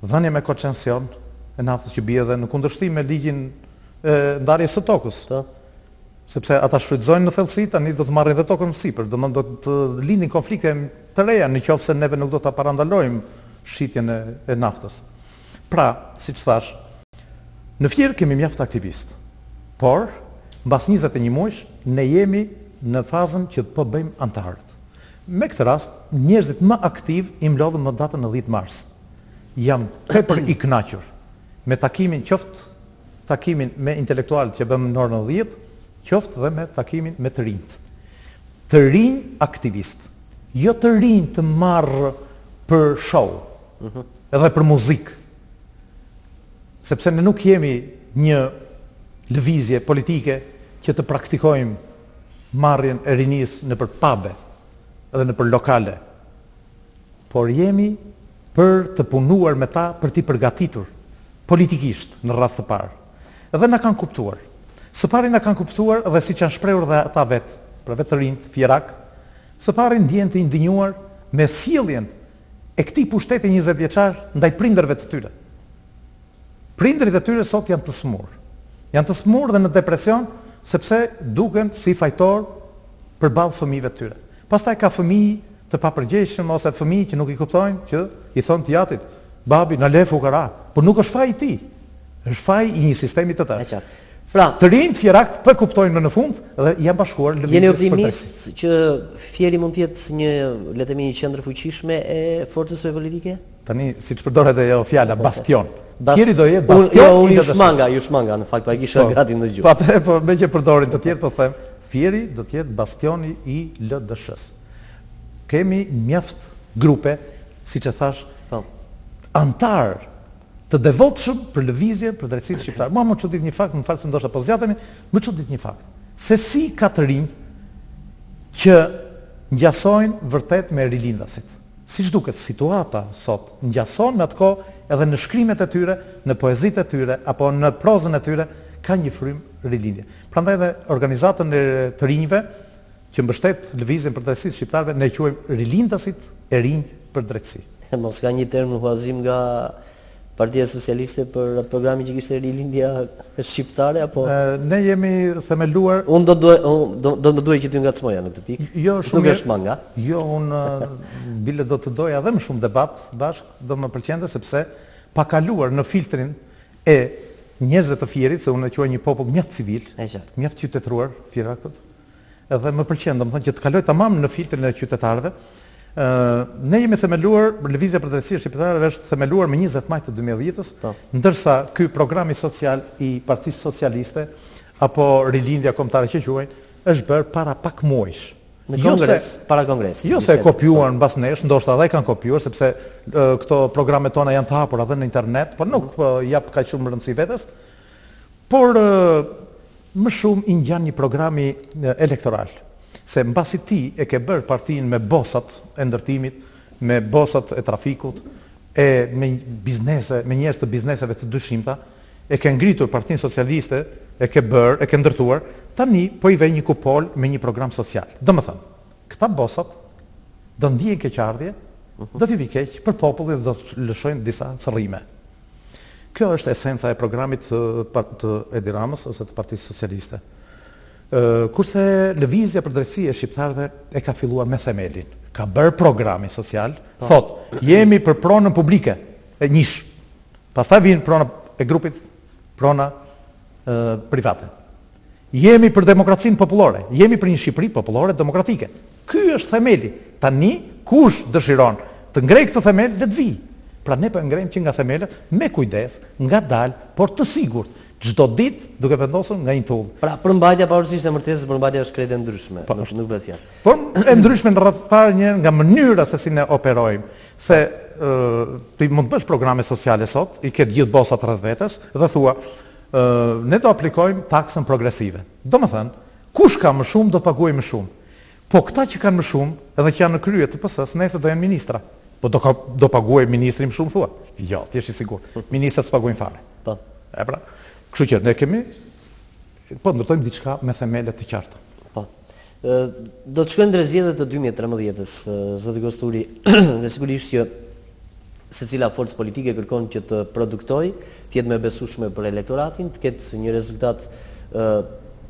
dhënia me koncesion e naftës që bie edhe në kundërshtim me ligjin e ndarjes së tokës. Sepse ata shfrytëzojnë në thellësi, tani do të marrin edhe tokën sipër, do të lindin konflikte të reja nëse neve nuk do ta parandalojmë shitjen e naftës. Pra, si që thash, në Fier kemi mjaft aktivist, por, mbas 21 muajsh, ne jemi në fazën që po bëjmë antarët. Me këtë rast, njerëzit më aktiv i mlodhën në datën e 10 mars. Jam tepër i kënaqur me takimin, qoftë takimin me intelektualët që bëmë në orën 10, qoftë dhe me takimin me të rinjt. Të rinj aktivist, jo të rinj të marrë për show, edhe për muzikë. Sepse ne nuk jemi një lëvizje politike që të praktikojmë marrjen e rinis në për pabe edhe në për lokale, por jemi për të punuar me ta, për t'i përgatitur politikisht në rreth të parë. Edhe na kanë kuptuar. Së pari na kanë kuptuar dhe siç janë shprehur dhe ata vetë, për vetë të rinjt, Fierak, së pari ndjen të indinjuar me sjelljen e këtij pushteti 20 vjeçar ndaj prindërve të tyre. Prindërit e tyre sot janë të smur. Janë të smur dhe në depresion sepse duken si fajtor përballë fëmijëve të tyre. Pastaj ka fëmijë të papërgjegjshëm ose fëmijë që nuk i kuptojnë, që i thon t'jatit, babi na le fukara, por nuk është faji i tij. Është faji i një sistemi të tërë. Fra, të rinjt Fierak për kuptojnë në fund dhe janë bashkuar lëvizjes. Jeni optimist që Fieri mund të jetë një, le të themi, një qendër fuqishme e forcës së politike? Tani, siç përdoret ajo fjala bastion. Fieri do jetë bastion. Jo, unë ju shmanga, në fakt pa e kisha gati në gjuhë. Po me që përdorin të tjerë, po them, Fieri do të jetë bastioni i LDSH-s. Kemi mjaft grupe, siç e thash, antar të devotshëm për lëvizje, për drejtësinë shqiptare. Mua më çudit një fakt, më fal se ndoshta po zgjatemi, më çudit një fakt. Se si ka të rinj që ngjasojnë vërtet me rilindasit. Siç duket situata sot, ngjason me atë kohë edhe në shkrimet e tyre, në poezitë e tyre apo në prozën e tyre ka një frymë rilindje. Prandaj edhe organizatën e të rinjve që mbështet lëvizjen për drejtësinë shqiptarëve ne quajmë rilindasit e rinj për drejtësi. Mos ka një term në huazim nga Partia Socialiste për atë programin që kishte rilindja shqiptare apo ne jemi themeluar. Unë do më duhet që t'ju ngacmoja në këtë pikë. Jo, shumë nuk është manga. Jo, unë bile do të doja edhe më shumë debat bashk, do më pëlqente sepse pa kaluar në filtrin e njerëzve të Fierit, se unë e quaj një popull mjaft civil, mjaft qytetëruar, Fierakët. Edhe më pëlqen, domethënë që të kaloj tamam në filtrin e qytetarëve. Ne jemi themeluar, lëvizja për drejtësinë shqiptare është themeluar me 20 maj të 2010-s, ndërsa ky programi social i Partisë Socialiste apo rilindja kombëtare që quajnë, është bërë para pak muajsh. Në kongres, para kongres. Jo se e kopjuar mbas nesh, ndoshta edhe kanë kopjuar sepse këto programet tona janë të hapura edhe në internet, por nuk jap kaq shumë rëndësi vetes. Por më shumë i ngjan një programi elektoral. Se mbasi ti e ke bërë partinë me bosat e ndërtimit, me bosat e trafikut, me biznese, me njerëz të bizneseve të dyshimta, e ke ngritur Partinë Socialiste, e ke bërë, e ke ndërtuar, tani po i vej një kupol me një program social. Domethënë, këta bosat do ndihen keqardhje, do t'i vi keq për popullin dhe do të lëshojnë disa thërrime. Kjo është esenca e programit të Edi Ramës ose të Partisë Socialiste. Kurse lëvizja për drejtësi e shqiptarëve e ka filluar me themelin. Ka bërë programi social, thot, jemi për pronën publike, e njësh. Pastaj vinë prona e grupit, prona private. Jemi për demokracinë popullore, jemi për një Shqipëri popullore demokratike. Ky është themeli. Tani, kush dëshiron të ngrej këtë themel, le të vi. Pra ne po ngrejmë që nga themelet, me kujdes, nga dalë, por të sigurt. Çdo ditë duke vendosur nga një tull. Pra përmbajtja pavarësisht e martesës, përmbajtja është krejtë ndryshme, nuk bëhet fjalë. Por e ndryshme në rreth parë një nga mënyra se si ne operojmë, se ti mund të bësh programe sociale sot, i ke gjithë bosat rreth vetes dhe thua, ne do aplikojmë taksën progresive. Domethënë, kush ka më shumë do paguajë më shumë. Po këta që kanë më shumë, edhe që janë në krye të PS-s, nesër do janë ministra. Po do paguajë ministri më shumë thua. Jo, ti je i sigurt. Ministrat s'paguajnë fare. Po. E pra, kështu që ne kemi, po ndërtojmë diçka me themele të qarta. Po. Do të shkojmë drejt zgjedhjeve të 2013-s, zoti Kosturi, dhe sigurisht që secila forcë politike kërkon që të produktojë, të jetë më besueshme për elektoratin, të ketë një rezultat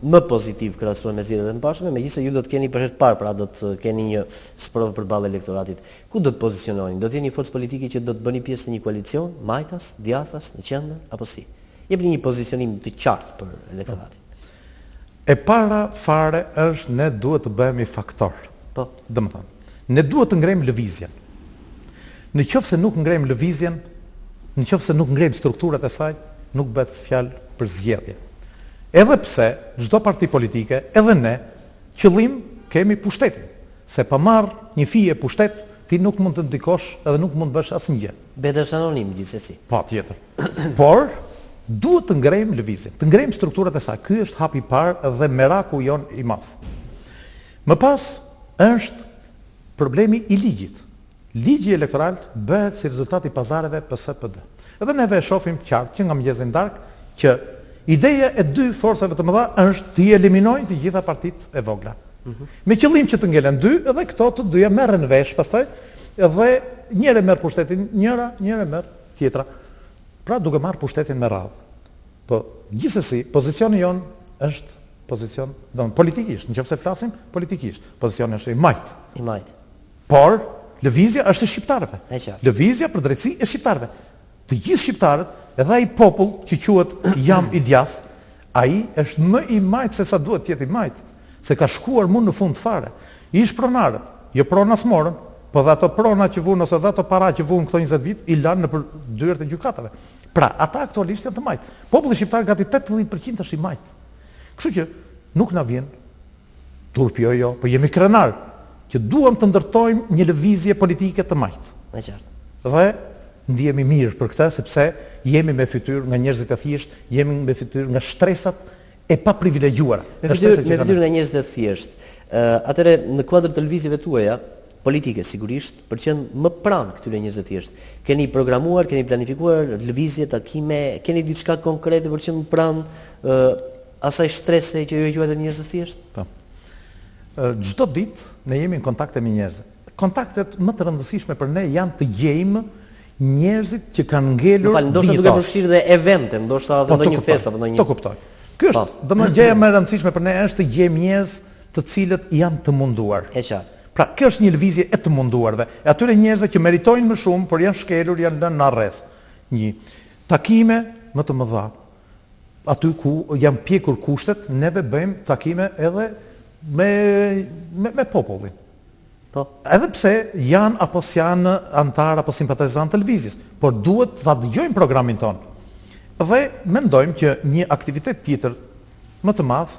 më pozitiv krahasuar me zgjedhjet e mëparshme, megjithëse ju do të keni për herë të parë, pra do të keni një sprovë përballë elektoratit. Ku do të poziciononi? Do të jeni një forcë politike që do të bëni pjesë të një koalicion, majtas, djathtas, në qendër apo si? Jepni një pozicionim të qartë për elektoratin. E para fare është ne duhet të bëhemi faktor. Po. Domethënë, ne duhet të ngrejmë lëvizjen. Në qoftë se nuk ngrejmë lëvizjen, në qoftë se nuk ngrejmë strukturat e saj, nuk bëhet fjalë për zgjedhje. Edhe pse çdo parti politike, edhe ne, qëllim kemi pushtetin. Se pa marr një fije pushtet, ti nuk mund të ndikosh edhe nuk mund të bësh asnjë. Betesh anonim gjithsesi. Patjetër. Por duhet të ngrejmë lëvizjen, të ngrejmë strukturat e saj. Ky është hapi i parë dhe meraku jon i madh. Më pas është problemi i ligjit. Ligji elektoral bëhet si rezultat i pazareve PS-PD. Edhe neve e shohim qartë që nga mëngjesi në darkë që ideja e dy forcave të mëdha është të eliminojnë të gjitha partitë e vogla. Me qëllim që të ngelen dy, edhe këto të dyja merren vesh pastaj, edhe njëra merr pushtetin njëra merr tjetra. Pra duke marrë pushtetin me radhë. Po gjithsesi pozicioni jon është pozicion, politikisht, nëse flasim politikisht, pozicioni është i majt. I majt. Por lëvizja është e shqiptarëve. E qartë. Lëvizja për drejtësi e shqiptarëve. Të gjithë shqiptarët, edhe ai popull që quhet jam i djathtë, ai është më i majt se sa duhet të jetë i majt, se ka shkuar më në fund fare. Ish pronarët, jo pronat morën, po dhe ato prona që vunë ose dhe ato para që vunë këto 20 vit i lanë në për dyert e gjykatave. Pra, ata aktualisht janë të majt. Populli shqiptar gati 80% është i majt. Kështu që nuk na vjen turpi jo, po jemi krenar që duam të ndërtojmë një lëvizje politike të majt. E qartë. Dhe ndihemi mirë për këtë sepse jemi me fytyrë nga njerëzit e thjeshtë, jemi me fytyrë nga shtresat e paprivilegjuara. Me fytyrë nga njerëzit e thjeshtë. Atëre në kuadër të lëvizjeve tuaja politike sigurisht përqen më pranë këtyre njerëzve të thjeshtë. Keni programuar, keni planifikuar lëvizje, takime, keni diçka konkrete përqen më pranë asaj shtrese që ju quhet njerëz të thjeshtë? Po. Çdo ditë ne jemi në kontakte me njerëz. Kontaktet më të rëndësishme për ne janë të gjejmë njerëzit që kanë ngelur digjitas. Ndoshta duke përfshirë dhe evente, ndoshta edhe ndonjë festë apo ndonjë. To kuptoj. Ky është, domethënë gjëja më e rëndësishme për ne është të gjejmë njerëz të cilët janë të munduar. E qartë. Pra, kjo është një lëvizje e të munduarve. E atyre njerëzve që meritojnë më shumë, por janë shkelur, janë lënë në arrest. Një takime më të mëdha. Aty ku janë pjekur kushtet, neve bëjmë takime edhe me popullin. Po. Edhe pse janë apo s'janë antar apo simpatizant të lëvizjes, por duhet ta dëgjojmë programin ton. Dhe mendojmë që një aktivitet tjetër më të madh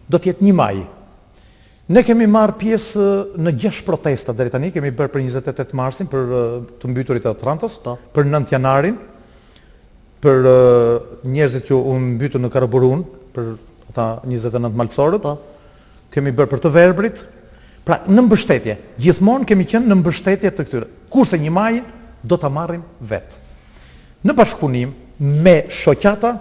do të jetë 1 maj. Ne kemi marrë pjesë në 6 protesta deri tani, kemi bërë për 28 marsin për të mbyturit e Otrantos, për 9 janarin, për njerëzit që u mbytur në Karaburun, për ata 29 malësorët, kemi bërë për të Verbrit. Pra, në mbështetje, gjithmonë kemi qenë në mbështetje të këtyre. Kurse 1 majin do ta marrim vetë. Në bashkëpunim me shoqata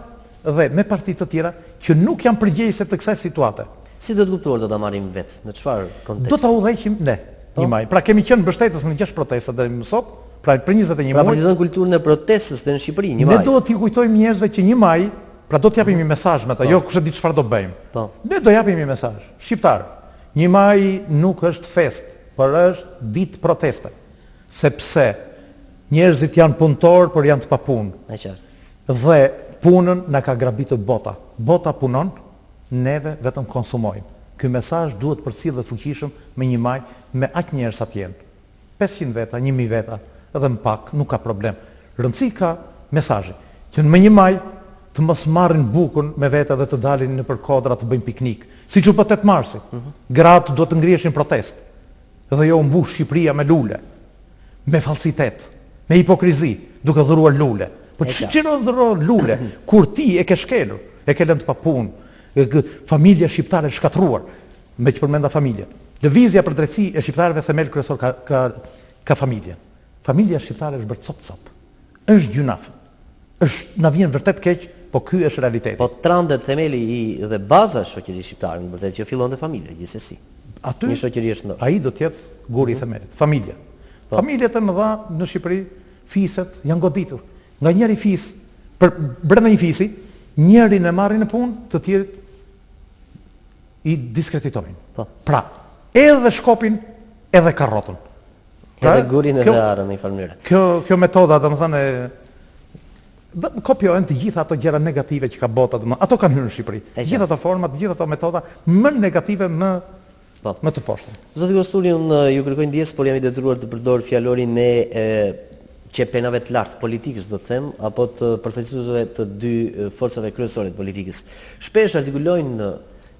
dhe me partitë të tjera që nuk janë përgjegjëse të kësaj situate. Si do të kuptuar do ta marrim vetë? Në çfarë konteksti? Do ta udhëheqim ne 1 maj. Pra kemi qenë mbështetës në 6 protesta deri më sot, pra për 21 muaj. Pra për të dhënë kulturën e protestës në Shqipëri 1 maj. Ne do t'i kujtojmë njerëzve që 1 maj, pra do t'japim një mesazh me ata, jo kush e di çfarë do bëjmë. Po. Ne do japim një mesazh. Shqiptar, 1 maj nuk është fest, por është ditë proteste. Sepse njerëzit janë punëtor, por janë të papunë. E qartë. Dhe punën na ka grabitur bota. Bota punon, neve vetëm konsumojmë. Ky mesazh duhet përcjellë dhe fuqishëm me 1 maj, me aq njerëz sa të jenë. 500 veta, 1000 veta, edhe më pak, nuk ka problem. Rëndësi ka mesazhi, që në 1 maj të mos marrin bukën me vete dhe të dalin nëpër kodra të bëjnë piknik. Siç u bë 8 marsi. Gratë duhet të ngrihesin protestë. Dhe jo mbush Shqipëria me lule, me falsitet, me hipokrizi, duke dhuruar lule. Po ç'do dhurosh lule kur ti e ke shkelur, e ke lënë të papunë, familja shqiptare shkatruar, me që përmenda familje. Lëvizja për drejtësi e shqiptarëve themel kryesor ka familjen. Familja shqiptare është bërë cop-cop. Është gjunaf. Na vjen vërtet keq, po ky është realiteti. Po trandet themeli dhe baza e shoqërisë shqiptare, në vërtetë që fillon te familja, gjithsesi. Aty një shoqëri është ndoshta. Ai do të jetë guri i themelit, familja. Familjet e mëdha në Shqipëri, fiset janë goditur. Nga njëri fis, brenda një fisi, njërin e marrin në punë, të tjerët i diskreditojnë. Po. Pra, edhe shkopin, edhe karrotën. Pra, edhe gurin edhe arën në një farë mënyrë. Kjo metoda, domethënë, kopjojnë të gjitha ato gjëra negative që ka bota, ato kanë hyrë në Shqipëri. Gjitha ato format, gjitha ato metoda më negative, më të poshtë. Zoti Kosturi, unë ju kërkoj ndjes, por jam i detyruar të përdor fjalorin e qepenave të lartë politikës, do të them, apo të përfaqësuesve të dy forcave kryesore të politikës. Shpesh artikulojnë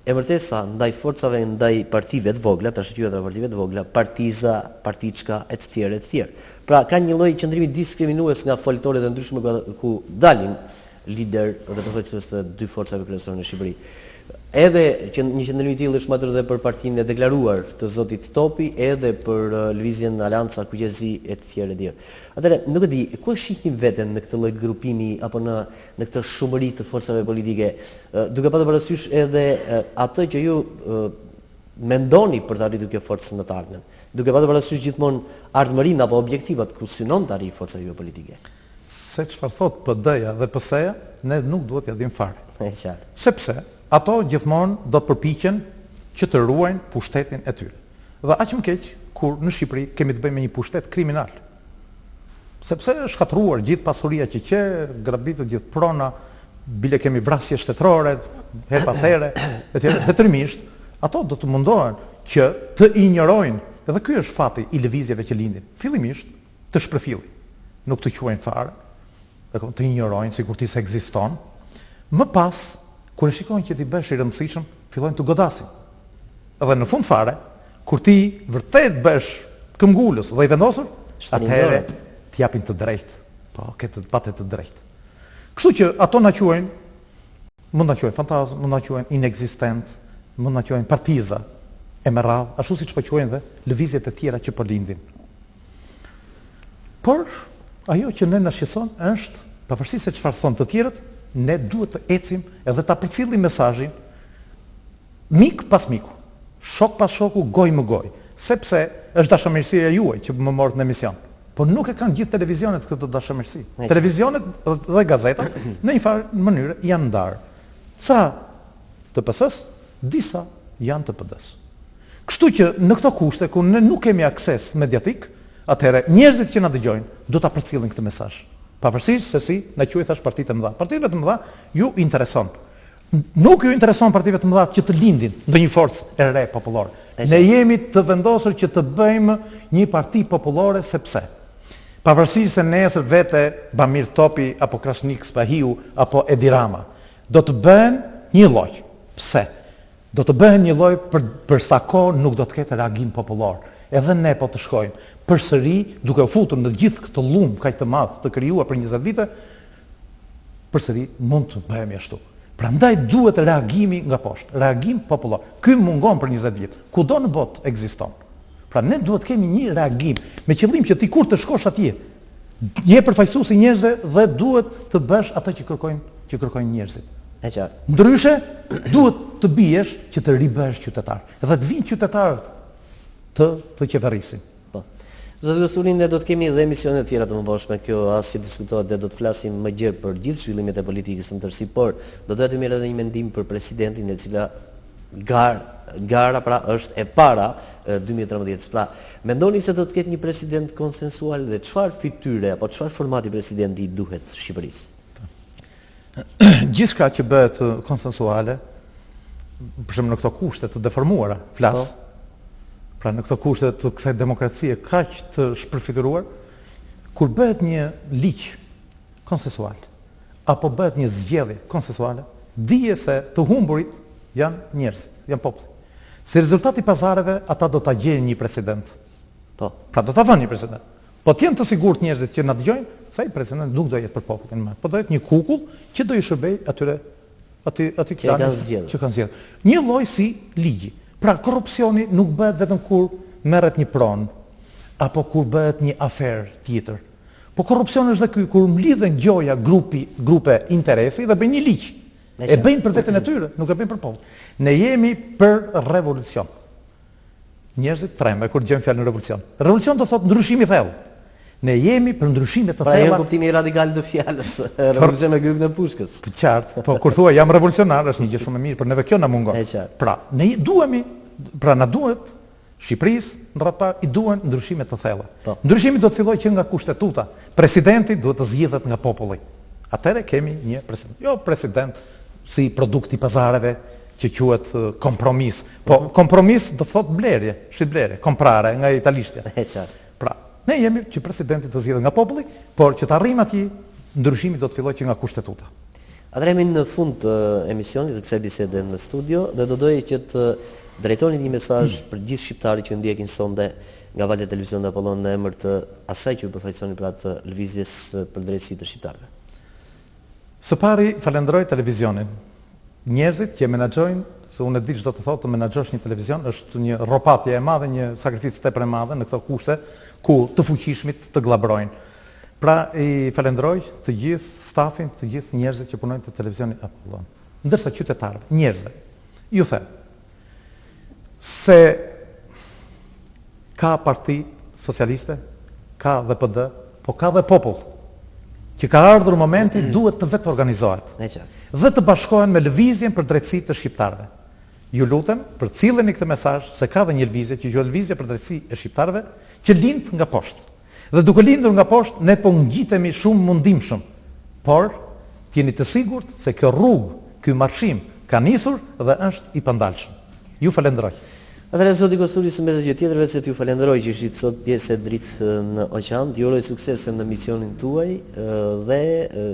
emërtesa ndaj forcave, ndaj partive të vogla, të shoqëruara partive të vogla, partiza, partiçka, etj. Pra ka një lloj qëndrimi diskriminues nga foltoret e ndryshme ku dalin lider dhe përfaqësues të dy forcave kryesore në Shqipëri. Edhe një qëndrim i tillë është madje edhe për partinë e deklaruar të zotit Topi, edhe për lëvizjen Alanca, Kuqezi etj. Atëherë, nuk e di, ku e shihni veten në këtë lloj grupimi apo në këtë shumëri të forcave politike, duke pasur parasysh edhe atë që ju mendoni për të arritur kjo forcë në të ardhmen, duke pasur parasysh gjithmonë ardhmërinë apo objektivat ku synon të arrijë forca juaj politike. Se çfarë thot PD-ja dhe PS-ja, ne nuk duhet ja dim fare. Është qartë. Sepse ato gjithmonë do të përpiqen që të ruajnë pushtetin e tyre. Dhe aq më keq kur në Shqipëri kemi të bëjmë me një pushtet kriminal. Sepse është shkatruar gjithë pasuria që grabitur gjithë prona, bile kemi vrasje shtetërore, her pas here, etj. Detyrimisht, ato do të mundohen që të injorojnë, edhe ky është fati i lëvizjeve që lindin. Fillimisht të shpërfillin, nuk të quajnë fare, të injorojnë sikur ti se ekziston. Më pas, kur e shikojnë që ti bësh i rëndësishëm, fillojnë të godasin. Edhe në fund fare, kur ti vërtet bësh këmbgulës dhe i vendosur, atëherë të japin të drejtë. Po, këtë patet të drejtë. Kështu që ato na quajnë, mund na quajnë fantazm, mund na quajnë inekzistent, mund na quajnë partiza e me radhë, ashtu siç po quajnë dhe lëvizjet e tjera që po lindin. Por ajo që ne na shqetëson është, pavarësisht se çfarë thonë të tjerët, ne duhet të ecim edhe ta përcjellim mesazhin mik pas miku, shok pas shoku, goj më goj, sepse është dashamirësia juaj që më morët në emision. Por nuk e kanë gjithë televizionet këtë dashamirësi. Televizionet dhe gazetat në një farë mënyrë janë ndarë. Ca të PS-s, disa janë të PD-s. Kështu që në këto kushte ku ne nuk kemi akses mediatik, atëherë njerëzit që na dëgjojnë do ta përcjellin këtë mesazh. Pavarësisht se si na quaj thash partitë të mëdha. Partitë të mëdha ju intereson. Nuk ju intereson partitë të mëdha që të lindin ndonjë forcë e re popullore. Ne jemi të vendosur që të bëjmë një parti popullore sepse pavarësisht se nesër vete Bamir Topi apo Krashnik Spahiu apo Edi Rama do të bëhen një lloj. Pse? Do të bëhen një lloj për sa kohë nuk do të ketë reagim popullor. Edhe ne po të shkojmë përsëri duke u futur në gjithë këtë lum kaq të madh të krijuar për 20 vite, përsëri mund të bëhemi ashtu. Prandaj duhet reagimi nga poshtë, reagim popullor. Ky mungon për 20 vjet. Kudo në botë ekziston. Pra ne duhet kemi një reagim me qëllim që ti kur të shkosh atje, je përfaqësues i njerëzve dhe duhet të bësh atë që kërkojnë njerëzit. E qartë. Ndryshe duhet të biesh që të ribësh qytetar, edhe të vinë qytetarët të qeverisin. Po. Zoti Kosturi, ne do të kemi edhe emisione të tjera të mëvonshme, kjo as që diskutohet dhe do të flasim më gjerë për gjithë zhvillimet e politikës në tërësi, por do doja të merr edhe një mendim për presidentin, e cila gara pra është e para 2013. Pra, mendoni se do të ketë një president konsensual dhe çfarë fytyre apo çfarë formati presidenti i duhet Shqipërisë? Gjithçka që bëhet konsensuale, për shembull në këto kushte të deformuara, flas. Pra në këto kushte të kësaj demokracie kaq të shpërfituar, kur bëhet një ligj konsensual apo bëhet një zgjedhje konsensuale, dije se të humburit janë njerëzit, janë populli. Si rezultati i pazareve, ata do ta gjejnë një president. Po. Pra do ta vënë një president. Po të jenë të sigurt njerëzit që na dëgjojnë, se ai president nuk do jetë për popullin më, po do jetë një kukull që do i shërbej aty që kanë zgjedhur. Një lloj si ligji. Pra korrupsioni nuk bëhet vetëm kur merret një pronë apo kur bëhet një aferë tjetër. Po korrupsioni është edhe ky kur mlidhen gjoja grupe interesi dhe bëjnë një ligj. E bëjnë për veten e tyre, nuk e bëjnë për popull. Ne jemi për revolucion. Njerëzit trembe kur dëgjojnë fjalën revolucion. Revolucion do thotë ndryshim i thellë. Ne jemi për ndryshime të Pra jo thella. kuptimi radikal të fjalës, revolucion me grupin e Pushkës. Për qartë, po kur thua jam revolucionar, është një gjë shumë e mirë, për neve kjo na mungon. E qartë. Pra, ne duhemi, na duhet Shqipërisë në rrapa i duhen ndryshime të thella. Po. Ndryshimi do të fillojë që nga kushtetuta. Presidenti duhet të zgjidhet nga populli. Atëherë kemi një president. Jo president si produkt i pazareve që quhet kompromis. Po kompromis do të thotë blerje, shitblerje, comprare nga italishtja. E qartë. Pra, ne jemi që presidenti të zgjidhet nga populli, por që të arrijmë atij, ndryshimi do të fillojë që nga kushtetuta. Atëherë jemi në fund të emisionit të kësaj bisede në studio dhe do doja që të drejtoni një mesazh për gjithë shqiptarët që ndjekin sonde nga valët e televizionit Apollon në emër të asaj që ju përfaqësoni për atë lëvizjes për drejtësi të shqiptarëve. Së pari falenderoj televizionin. Njerëzit që menaxhojnë, se unë e di çdo të thotë të menaxhosh një televizion është një rropatje e madhe, një sakrificë tepër e madhe në këto kushte ku të fuqishmit të glabrojnë. Pra i falenderoj të gjithë stafin, të gjithë njerëzit që punojnë te televizioni Apollon. Ndërsa qytetarëve, njerëzve, ju them se ka parti socialiste, ka dhe PD, po ka dhe popull, që ka ardhur momenti duhet të vetë organizohet E qartë. dhe të bashkohen me lëvizjen për drejtësi të shqiptarëve. Ju lutem, përcilleni këtë mesazh se ka dhe një lëvizje që quhet lëvizje për drejtësi e shqiptarëve, që lind nga poshtë. Dhe duke lindur nga poshtë, ne po ngjitemi shumë mundimshëm. Por jeni të sigurt se kjo rrugë, ky marshim ka nisur dhe është i pandalshëm. Ju falenderoj. Atëherë zoti Kosturi, së mbetët gjë tjetër vetë se t'ju falenderoj që ishit sot pjesë e dritë në oqean, t'ju uroj suksese në misionin tuaj dhe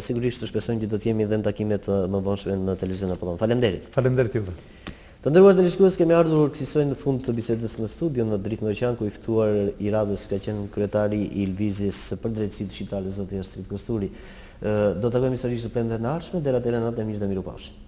sigurisht të shpresojmë që do të jemi edhe në takimet më vonshme në televizion Apollon. Faleminderit. Faleminderit juve. Të nderuar televizionistë, kemi ardhur kësaj në fund të bisedës në studio në dritë në oqean, ku i ftuar i radhës ka qenë kryetari i lëvizjes për drejtësi të shqiptarëve zoti Astrid Kosturi. Do të takojmë sërish në plendet në ardhshme, deri atëherë natë miq dhe mirupafshim.